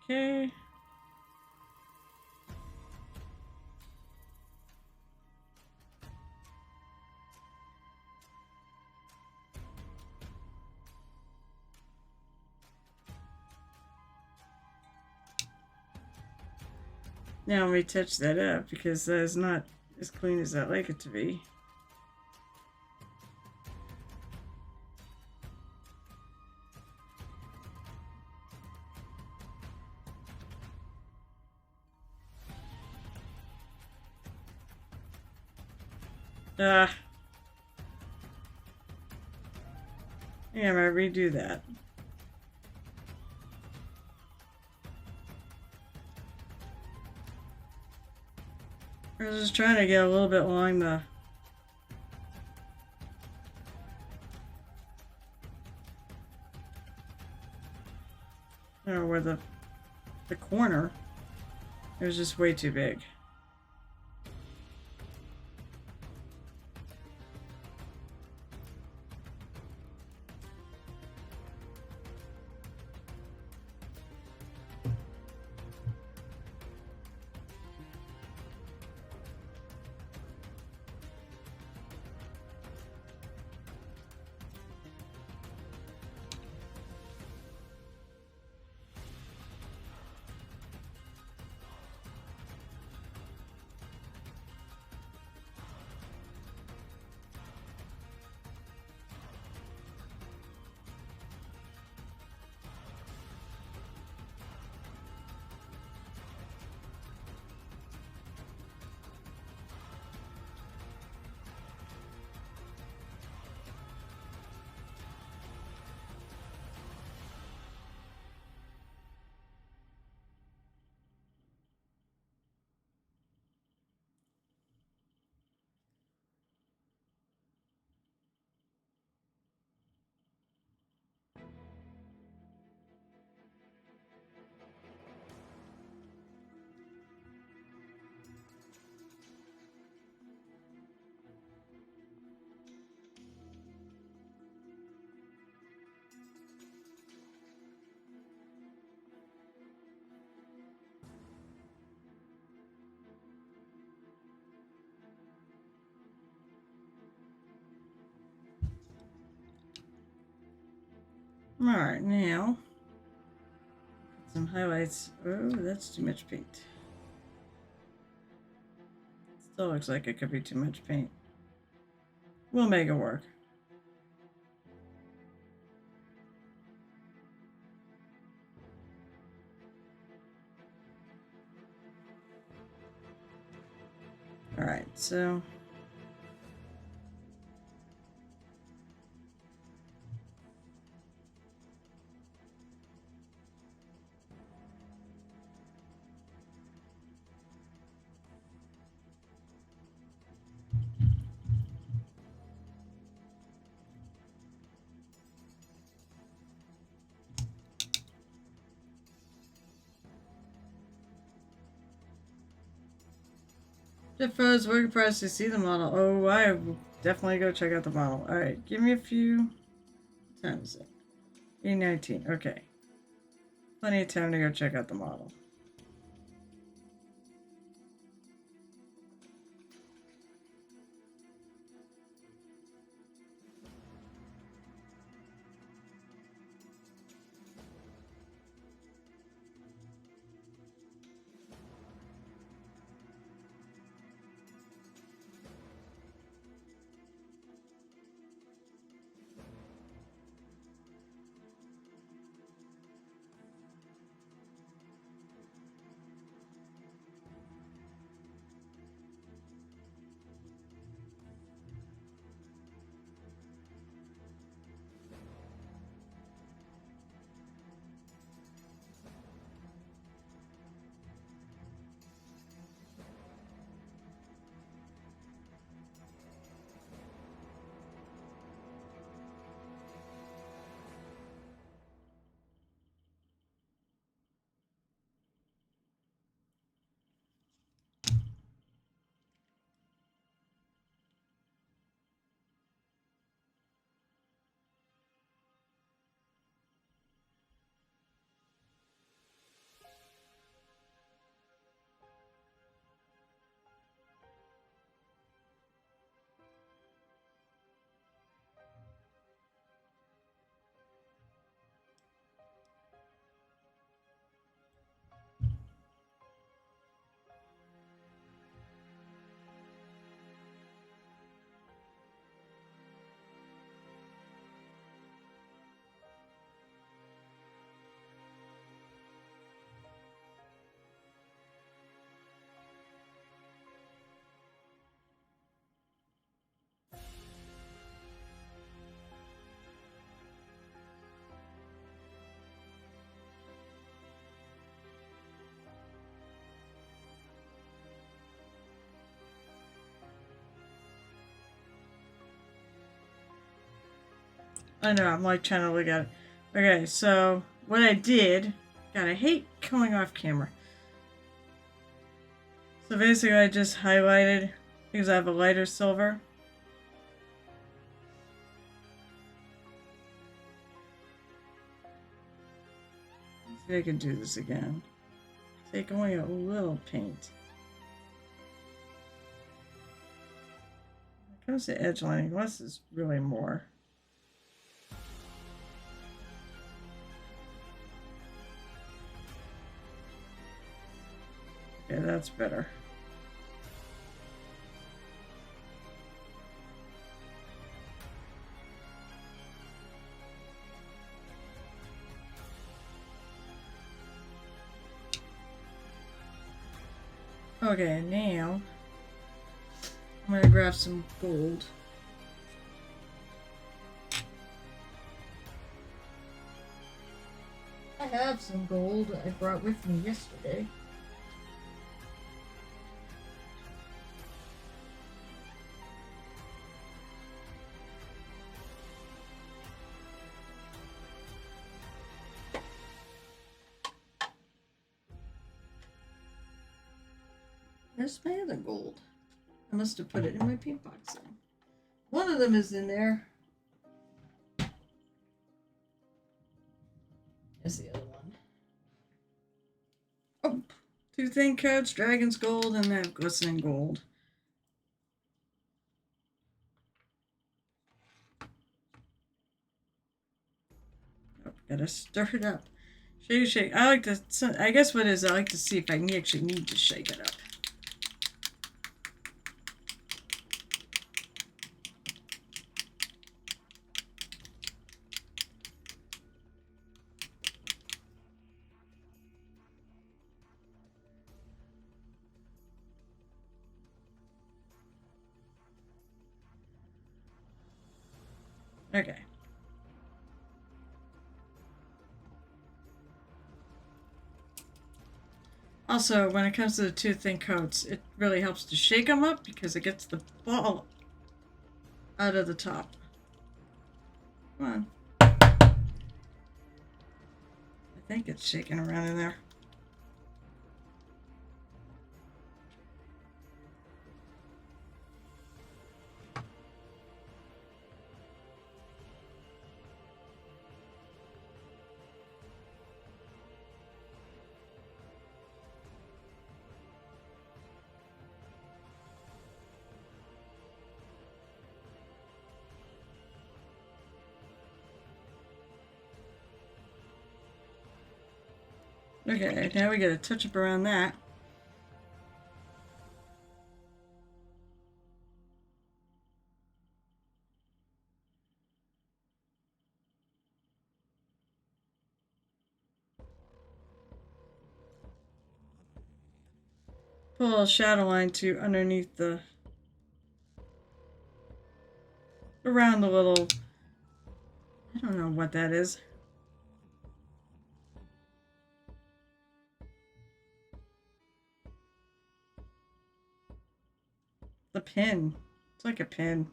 Okay. Now let me touch that up because that is not as clean as I'd like it to be. Yeah, I'm gonna redo that. I was just trying to get a little bit along the where the corner. It was just way too big. Alright, now some highlights. Oh, that's too much paint. Still looks like it could be too much paint. We'll make it work. Alright, so Jeff Rose, working for us to see the model. Oh, I will definitely go check out the model. Alright, give me a few. What time is it? 8:19. Okay. Plenty of time to go check out the model. I know, I'm like trying to look at it. Okay, so what I did, God, I hate going off camera. So basically I just highlighted, because I have a lighter silver. Let's see if I can do this again. Take only a little paint. When it comes to edge lining, less is really more. Okay, that's better. Okay, now I'm gonna grab some gold. I have some gold I brought with me yesterday. Where's my other gold? I must have put it in my paint box then. One of them is in there. There's the other one. Oh, two thin coats, dragon's gold, and then glistening gold. Oh, Gotta stir it up. Shake, shake. I like to. I guess what is I like to see if I actually need to shake it up. Okay. Also, when it comes to the two thin coats, it really helps to shake them up because it gets the ball out of the top. Come on. I think it's shaking around in there. Okay, now we gotta touch up around that. Pull a little shadow line to underneath the... around the little... I don't know what that is. The pin. It's like a pin.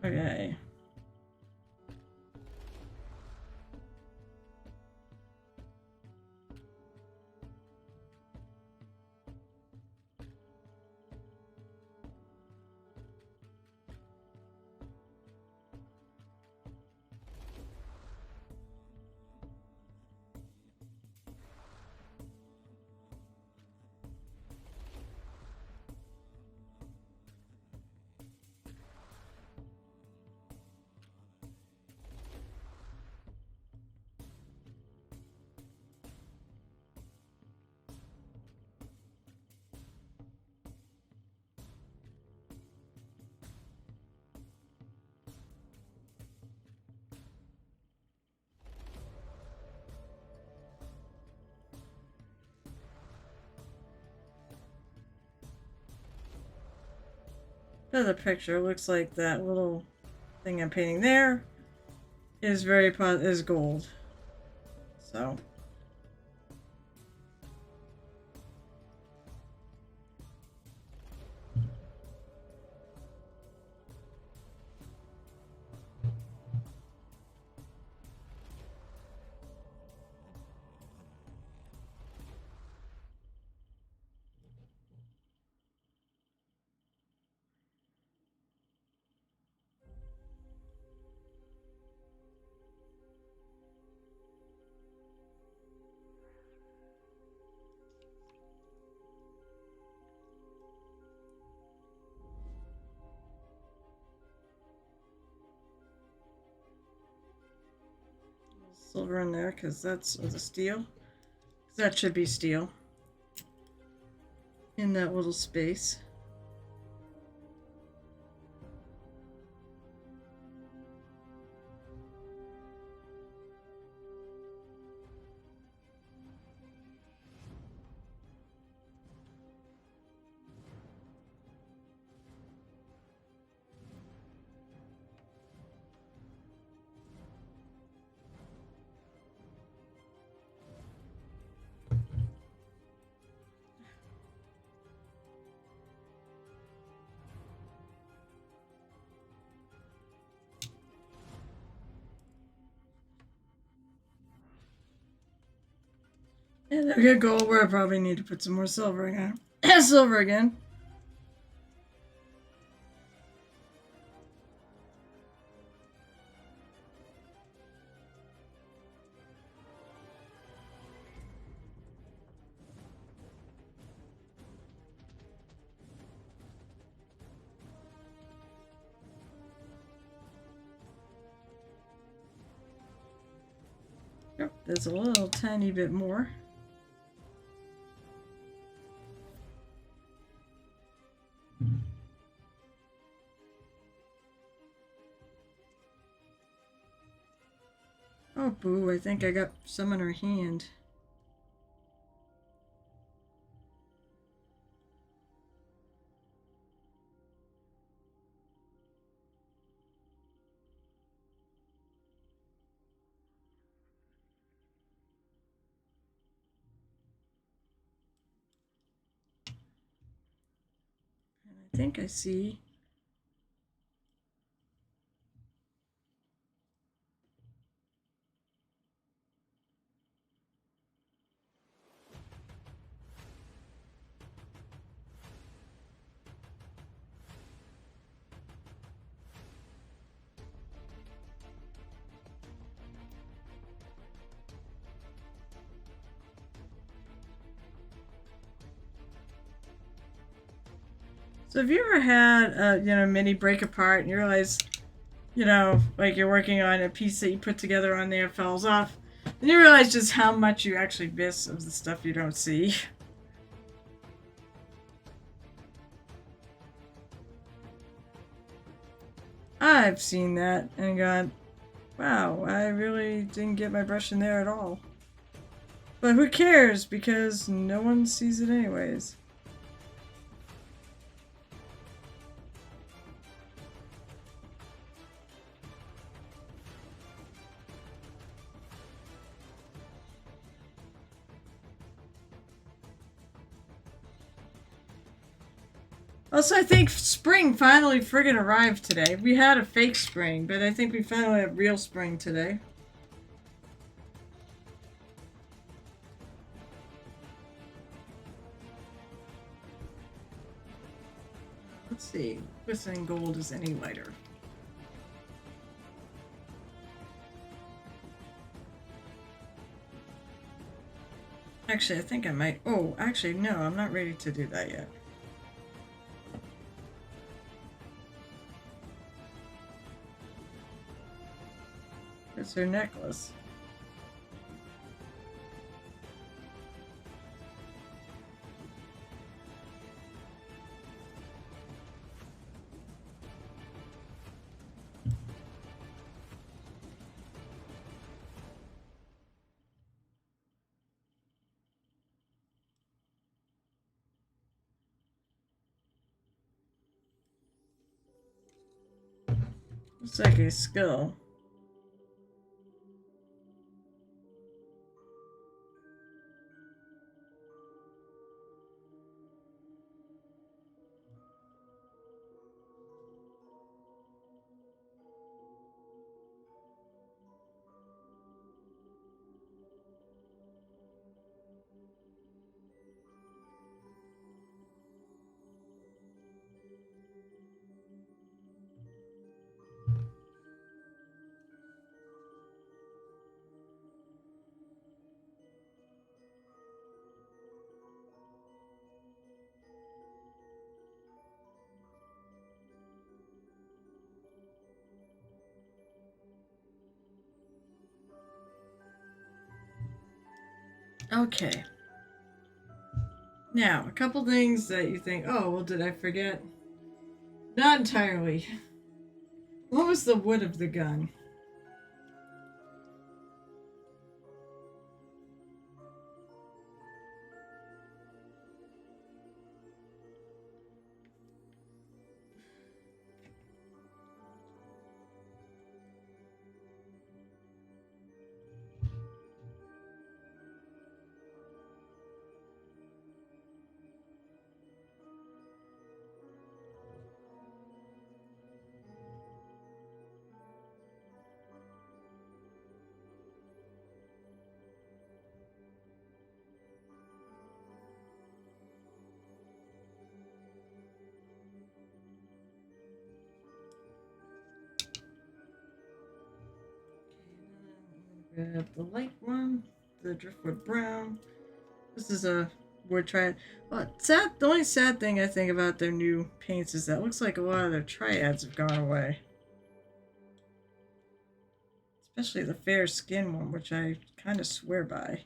Okay. The picture looks like that little thing I'm painting there is is gold. So silver in there because that's the steel. That should be steel in that little space. And there we go. Where I probably need to put some more silver again. Silver again. Yep, there's a little tiny bit more. Oh, boo, I think I got some in her hand. And I think I see. So have you ever had a mini break apart and you realize, like you're working on a piece that you put together on there falls off, and you realize just how much you actually miss of the stuff you don't see. I've seen that and gone, wow, I really didn't get my brush in there at all. But who cares, because no one sees it anyways. Also, I think spring finally friggin' arrived today. We had a fake spring, but I think we finally have real spring today. Let's see. Glistening gold is any lighter. Actually, I think I might. Oh, actually, no, I'm not ready to do that yet. It's her necklace. Looks like a skull. Okay. Now, a couple things that you think, oh, well, did I forget? Not entirely. What was the wood of the gun? Grab the light one, the driftwood brown. This is a wood triad. Well, sad. The only sad thing I think about their new paints is that it looks like a lot of their triads have gone away. especially the fair skin one, which I kind of swear by.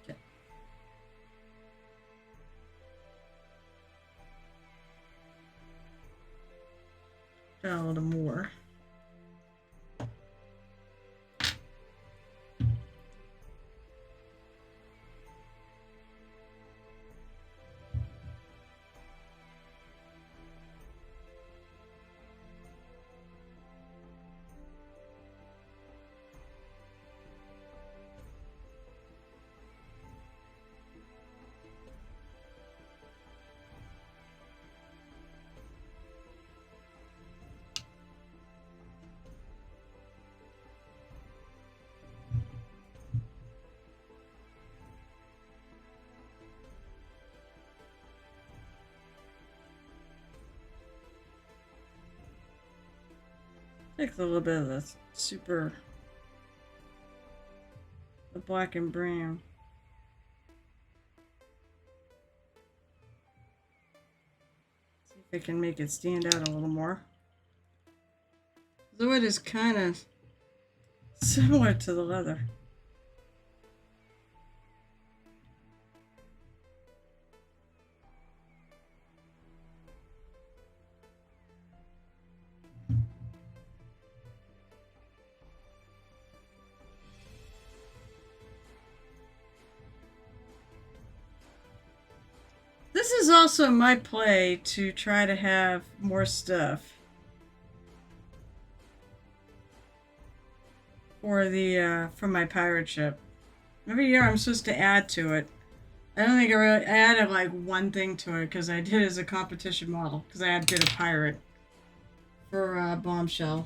Okay. Got a little more. Takes a little bit of the the black and brown. See if I can make it stand out a little more. The wood is kind of similar to the leather. This is also my play to try to have more stuff for the for my pirate ship. Every year I'm supposed to add to it. I don't think I added like one thing to it because I did it as a competition model because I did a pirate for Bombshell.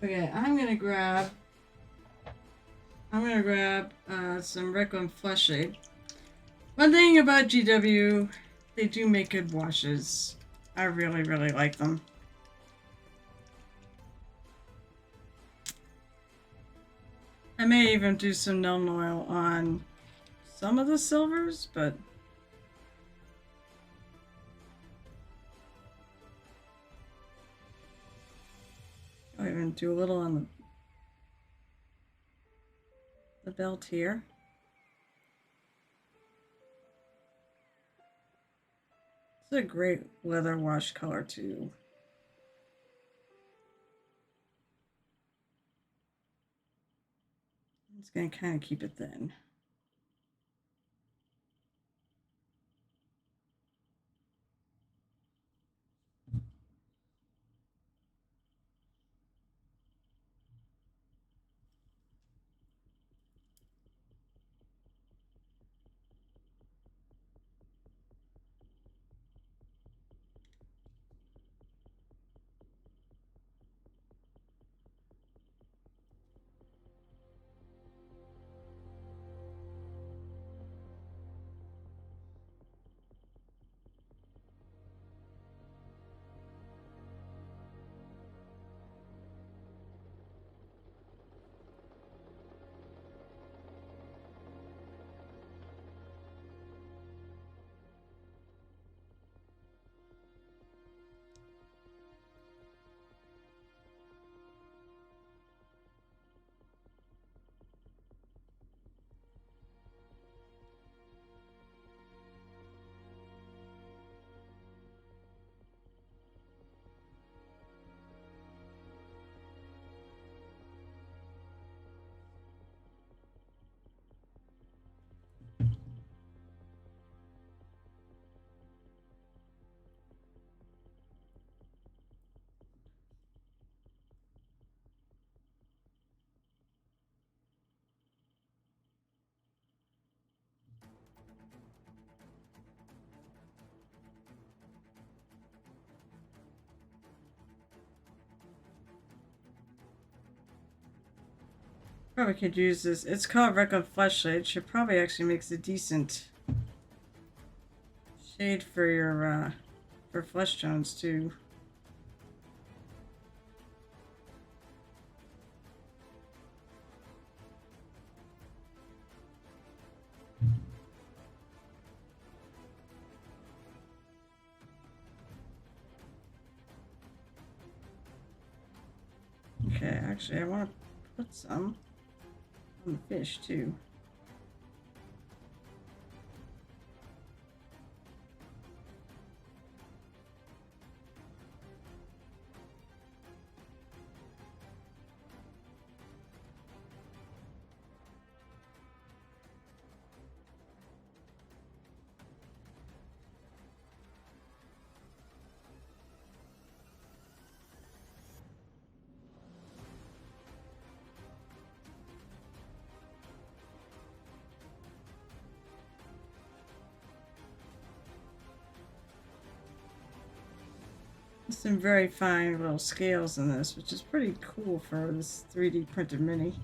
Okay, I'm gonna grab some Requiem Flesh Shade. One thing about GW, they do make good washes. I really, really like them. I may even do some Nuln Oil on some of the silvers, but I'll even do a little on the belt here. It's a great leather wash color too. It's going to kind of keep it thin. Probably could use this. It's called Record Flashlight. Should probably actually makes a decent shade for your for flesh tones too. Okay, actually, I want to put some on the fish too. There's some very fine little scales in this, which is pretty cool for this 3D printed mini.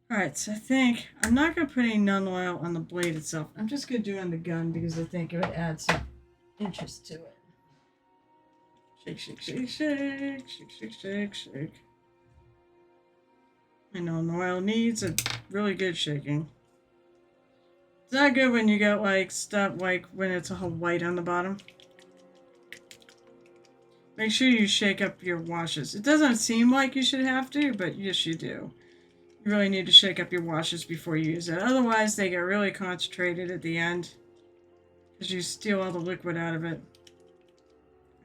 Alright, so I think I'm not going to put any nun oil on the blade itself. I'm just going to do it on the gun because I think it would add some interest to it. Shake, shake, shake, shake, shake, shake, shake, shake. I know oil needs a really good shaking. It's not good when you get like stuff like when it's all white on the bottom. Make sure you shake up your washes. It doesn't seem like you should have to, but yes you do. You really need to shake up your washes before you use it. Otherwise they get really concentrated at the end. Because you steal all the liquid out of it.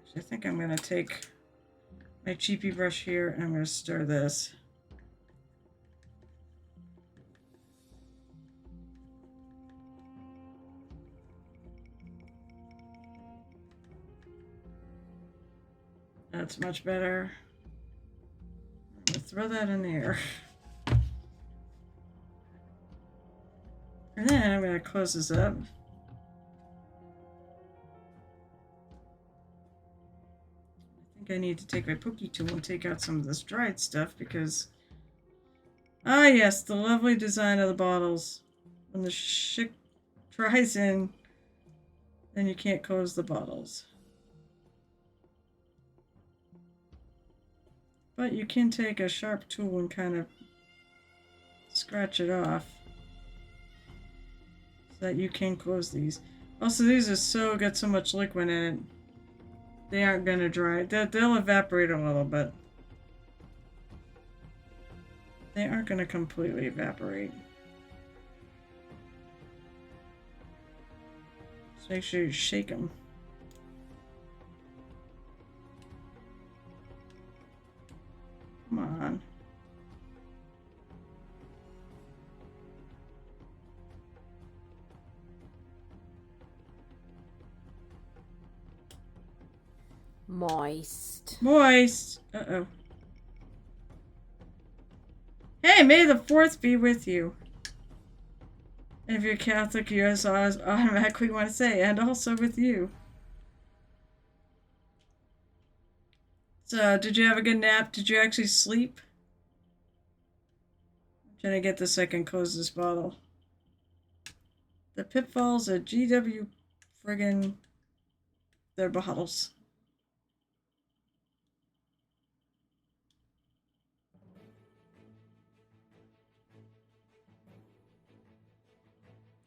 Actually, I think I'm going to take my cheapy brush here and I'm going to stir this. That's much better. I'm going to throw that in there. And then I'm going to close this up. I think I need to take my pokey tool and take out some of this dried stuff because... Ah yes, the lovely design of the bottles. When the shit dries in, then you can't close the bottles. But you can take a sharp tool and kind of scratch it off so that you can close these. Also, these are so got so much liquid in it. They aren't gonna dry. They'll evaporate a little bit. They aren't gonna completely evaporate. Just make sure you shake them. Come on. Moist. Moist. Uh-oh. Hey, may the 4th be with you. And if you're Catholic, you also automatically want to say, and also with you. So, did you have a good nap? Did you actually sleep? I'm trying to get this so I can close this bottle. The pitfalls of GW friggin' their bottles.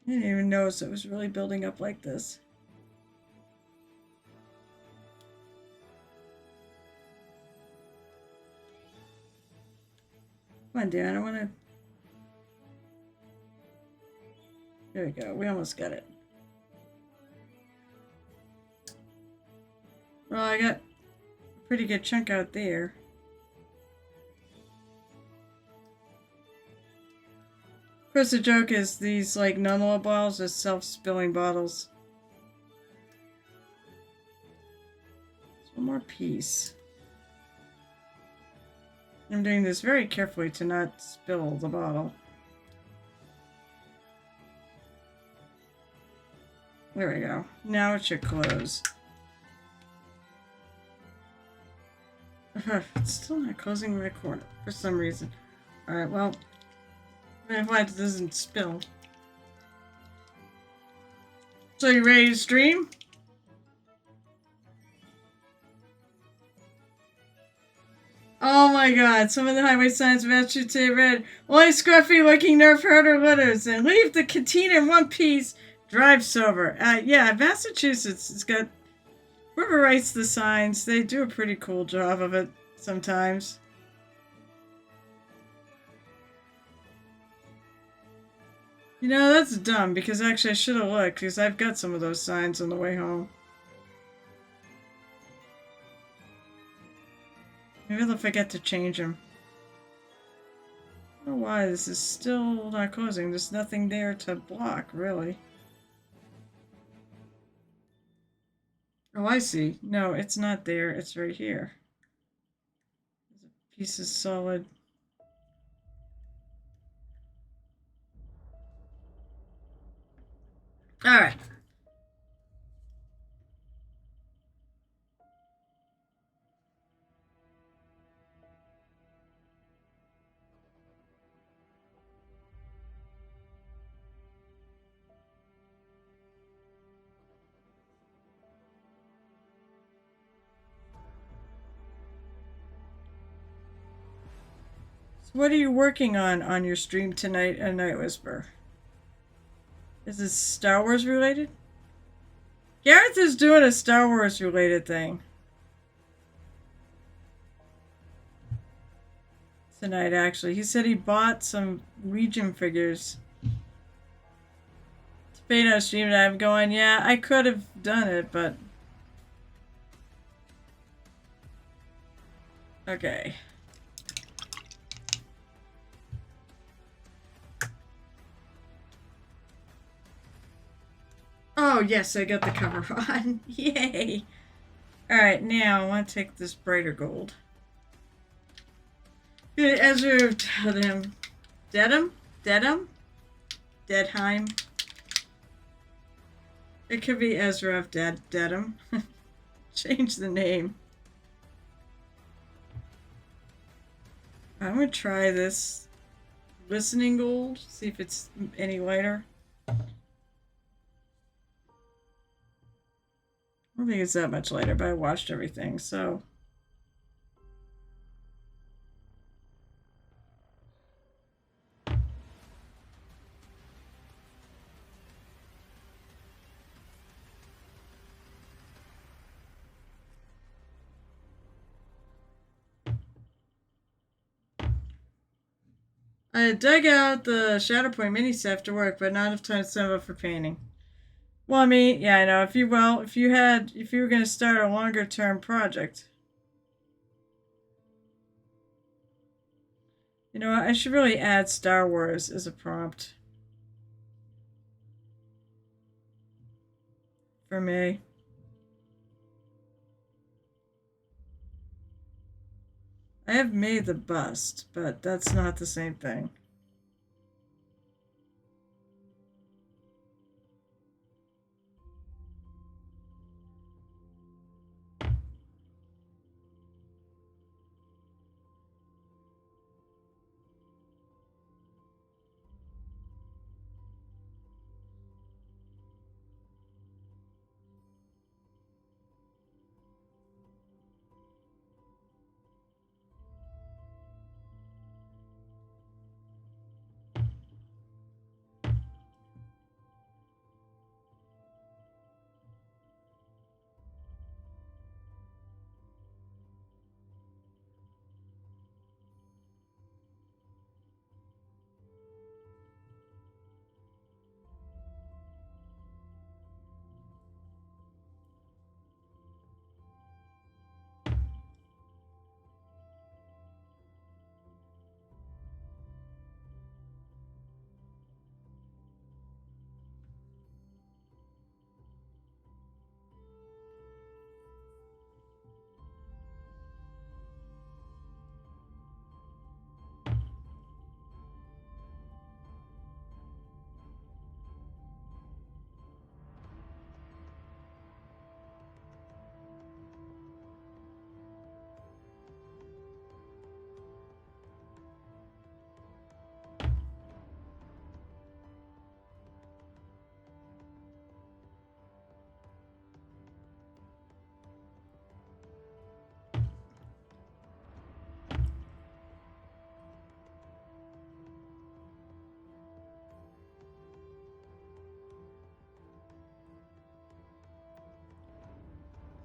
I didn't even notice it was really building up like this. Come on, Dan, I want to... There we go, we almost got it. Well, I got a pretty good chunk out there. course, the joke is these, like, nonila bottles are self-spilling bottles. One more piece. I'm doing this very carefully to not spill the bottle. There we go. Now it should close. It's still not closing my corner for some reason. Alright, well, I'm glad it doesn't spill. So you ready to stream? Oh my god, some of the highway signs of Massachusetts read, only scruffy looking nerf herder litters, and leave the canteen in one piece, drive sober. Yeah, Massachusetts has got, whoever writes the signs, they do a pretty cool job of it sometimes. You know, that's dumb, because actually I should have looked, because I've got some of those signs on the way home. Maybe they'll forget to change them. I don't know why this is still not closing. There's nothing there to block, really. Oh, I see. No, it's not there. It's right here. There's a piece of solid. All right. So what are you working on your stream tonight at Night Whisper? Is this Star Wars related? Gareth is doing a Star Wars related thing tonight, actually. He said he bought some Legion figures to paint on stream, and I'm going, yeah, I could have done it, but... Okay. Oh, yes, I got the cover on. Yay! Alright, now I want to take this brighter gold. Ezra Dedham. Dedham? Dedham? Deadheim? It could be Ezra of Dedham. Change the name. I'm gonna try this listening gold, see if it's any lighter. I don't think it's that much lighter, but I watched everything, so. I dug out the Shatterpoint mini set after work, but not enough time to save up for painting. Well, I mean, yeah, I know. If you were going to start a longer term project, you know, I should really add Star Wars as a prompt for me. I have made the bust, but that's not the same thing.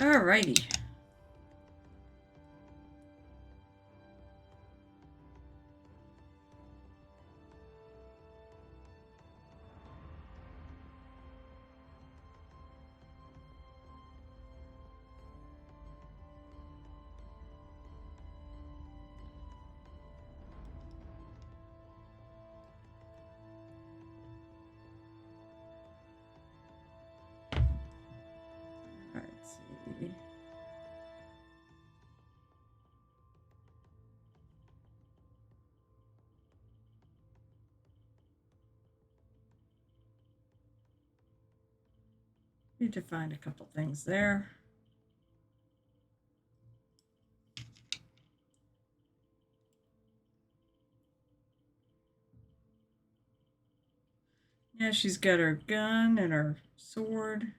Alrighty. Let's see. Need to find a couple things there. Yeah, she's got her gun and her sword.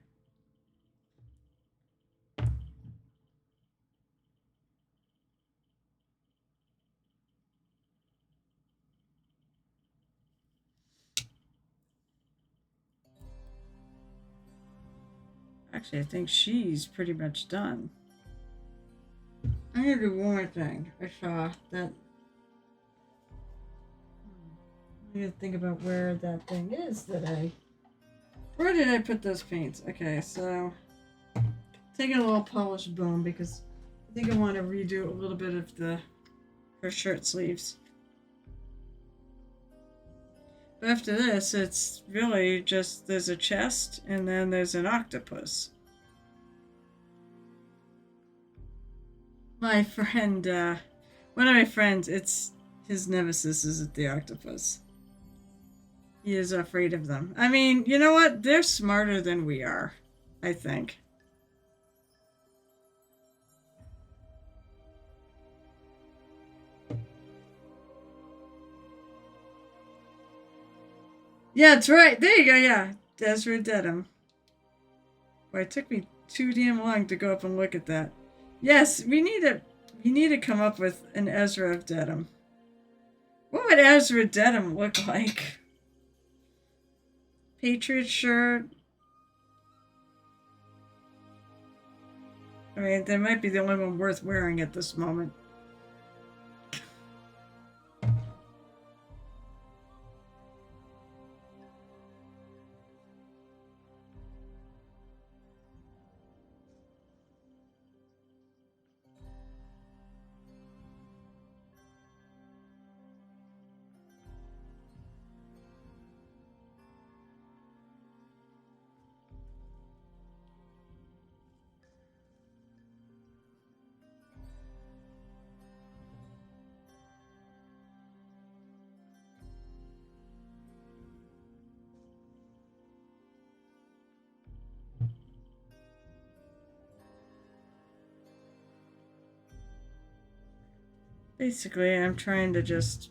Actually, I think she's pretty much done. I'm gonna do one more thing. I saw that. I need to think about where that thing is that I. Where did I put those paints? Okay, so taking a little polished bone because I think I want to redo a little bit of her shirt sleeves. But after this, it's really just there's a chest and then there's an octopus. My friend, one of my friends, it's his nemesis is the octopus. He is afraid of them. I mean, you know what? They're smarter than we are, I think. Yeah, that's right. There you go. Yeah, Desra Dedham. Boy, it took me too damn long to go up and look at that. Yes, we need to come up with an Ezra of Dedham. What would Ezra Dedham look like? Patriot shirt. I mean, that might be the only one worth wearing at this moment. Basically, I'm trying to just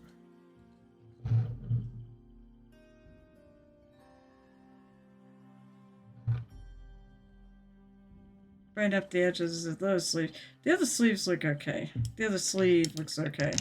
brighten up the edges of those sleeves. The other sleeves look okay. The other sleeve looks okay.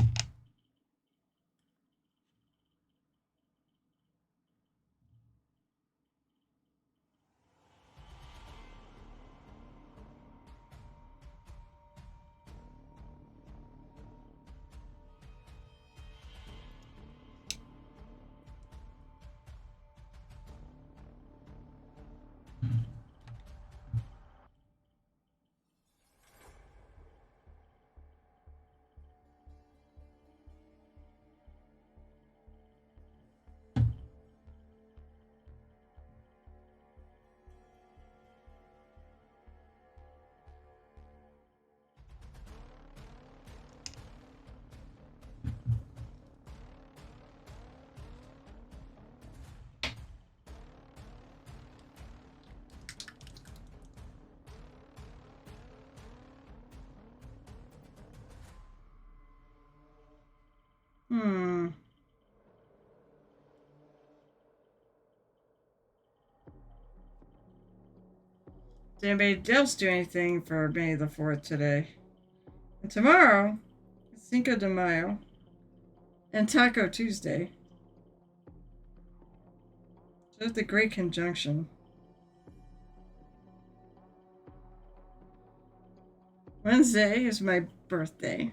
Hmm. Did anybody else do anything for May the 4th today? And tomorrow, Cinco de Mayo, and Taco Tuesday. So it's the Great Conjunction. Wednesday is my birthday.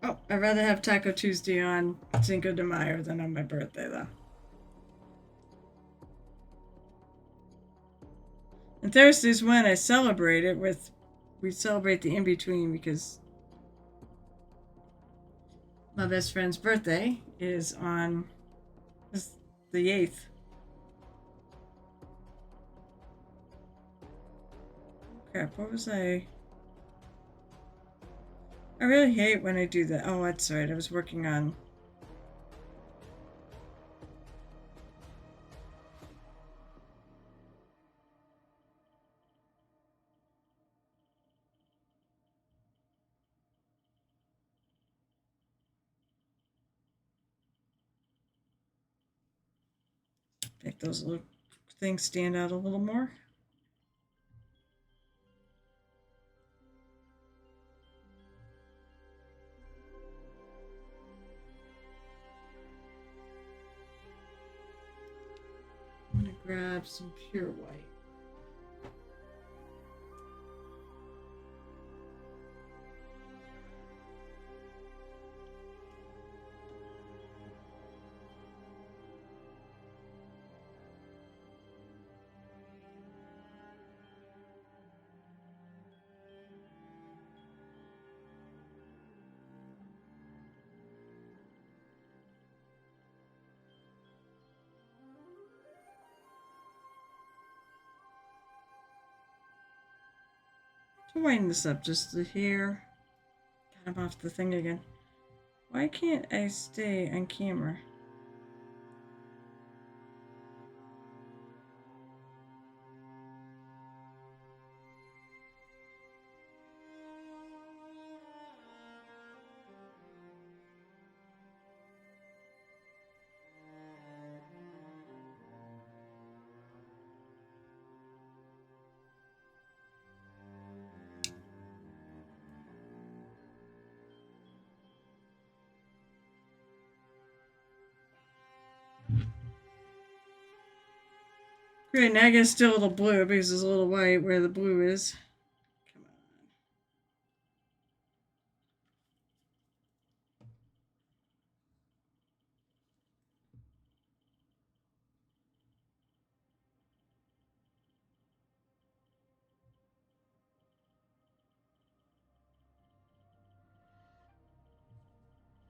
Oh, I'd rather have Taco Tuesday on Cinco de Mayo than on my birthday, though. And Thursday's when I celebrate it with. We celebrate the in between because my best friend's birthday is on the 8th. Crap, what was I really hate when I do that. Oh, that's right. I was working on. Make those little things stand out a little more. I'm going to grab some pure white. To whiten this up just a hair. God, I'm off the thing again. Why can't I stay on camera? Great, now I get still a little blue because there's a little white where the blue is. Come on.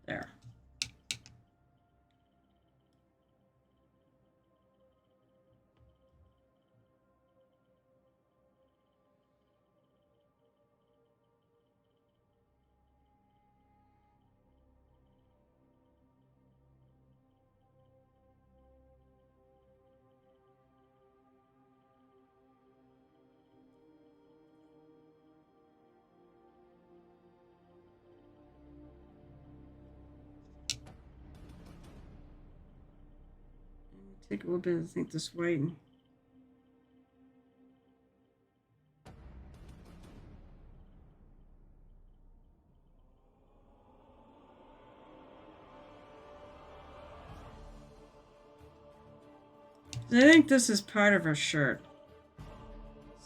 There. Take a little bit, I think, this white and I think this is part of her shirt.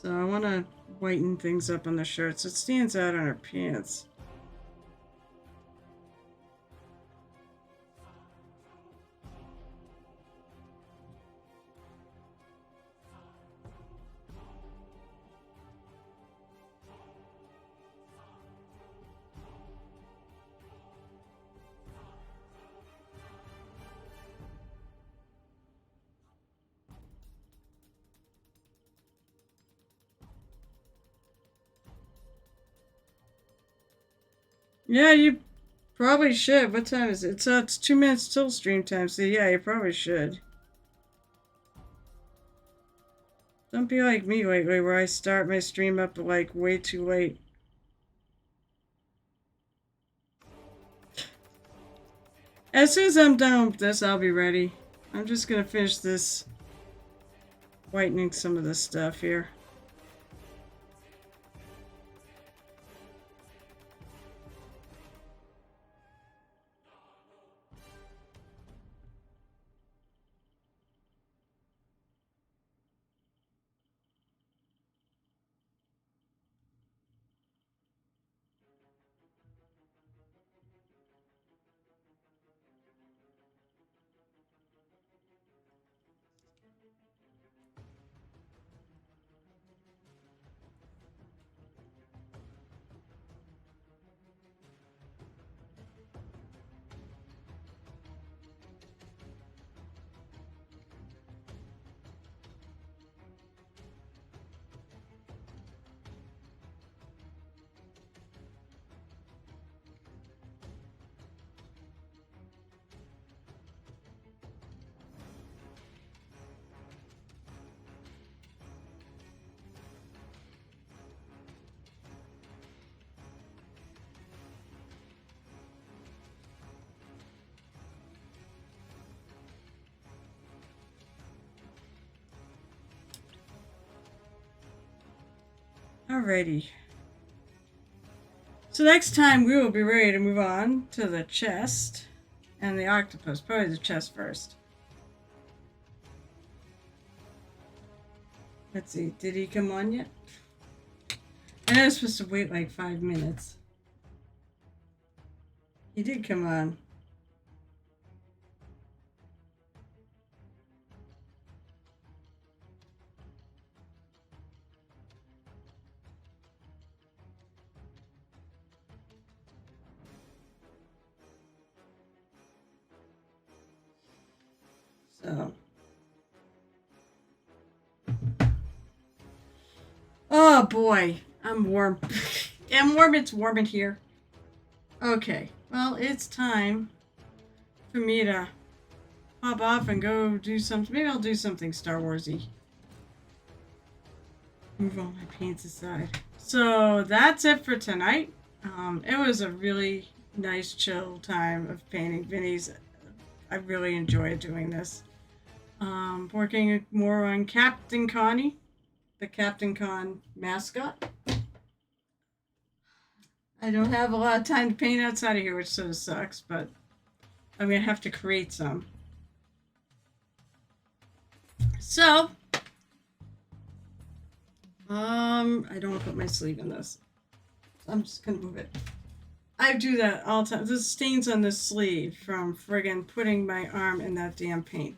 So I want to whiten things up on the shirt so it stands out on her pants. Yeah, you probably should. What time is it? It's 2 minutes till stream time, so yeah, you probably should. Don't be like me lately where I start my stream up like way too late. As soon as I'm done with this, I'll be ready. I'm just gonna finish this whitening some of this stuff here. Alrighty. So next time we will be ready to move on to the chest and the octopus. Probably the chest first. Let's see. Did he come on yet? I know I was supposed to wait like 5 minutes. He did come on. So. Oh boy. I'm warm. I'm warm. It's warm in here. Okay. Well, it's time for me to hop off and go do something. Maybe I'll do something Star Warsy. Move all my paints aside. So that's it for tonight. It was a really nice, chill time of painting Vinny's. I really enjoyed doing this. Working more on Captain Connie, the Captain Con mascot. I don't have a lot of time to paint outside of here, which sort of sucks, but I'm going to have to create some. So, I don't want to put my sleeve in this. I'm just going to move it. I do that all the time. There's stains on the sleeve from friggin' putting my arm in that damn paint.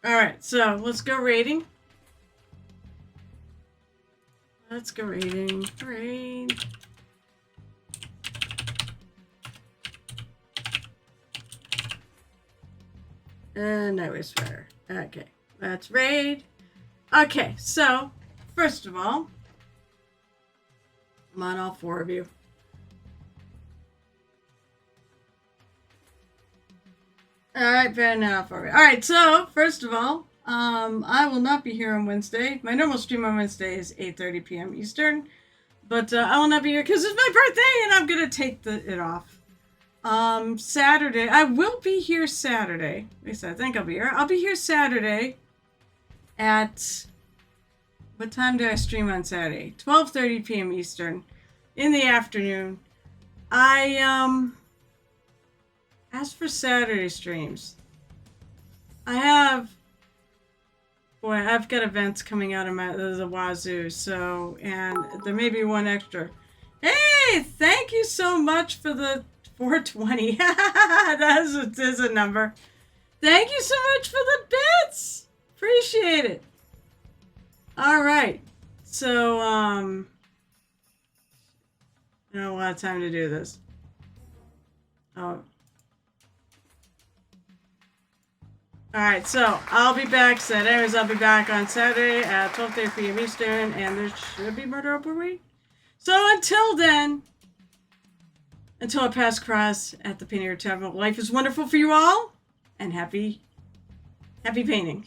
Alright, so let's go rating. Let's go rating. Raid. No whisper. Okay, let's raid. Okay, so, first of all, I'm on all 4 of you. Alright, fair enough. Alright, so, first of all, I will not be here on Wednesday. My normal stream on Wednesday is 8:30 p.m. Eastern. But I will not be here because it's my birthday and I'm going to take it off. Saturday, I will be here Saturday. At least I think I'll be here. I'll be here Saturday at... What time do I stream on Saturday? 12:30 p.m. Eastern. In the afternoon. As for Saturday streams, I've got events coming out of the wazoo, so, and there may be one extra. Hey, thank you so much for the 420. That is a number. Thank you so much for the bits. Appreciate it. All right. So, I don't have a lot of time to do this. Oh. Alright, so I'll be back. So anyways, I'll be back on Saturday at 12:30 p.m. Eastern, and there should be Murder Up Week. So until then, until I pass across at the Painting Tavern, life is wonderful for you all, and happy painting.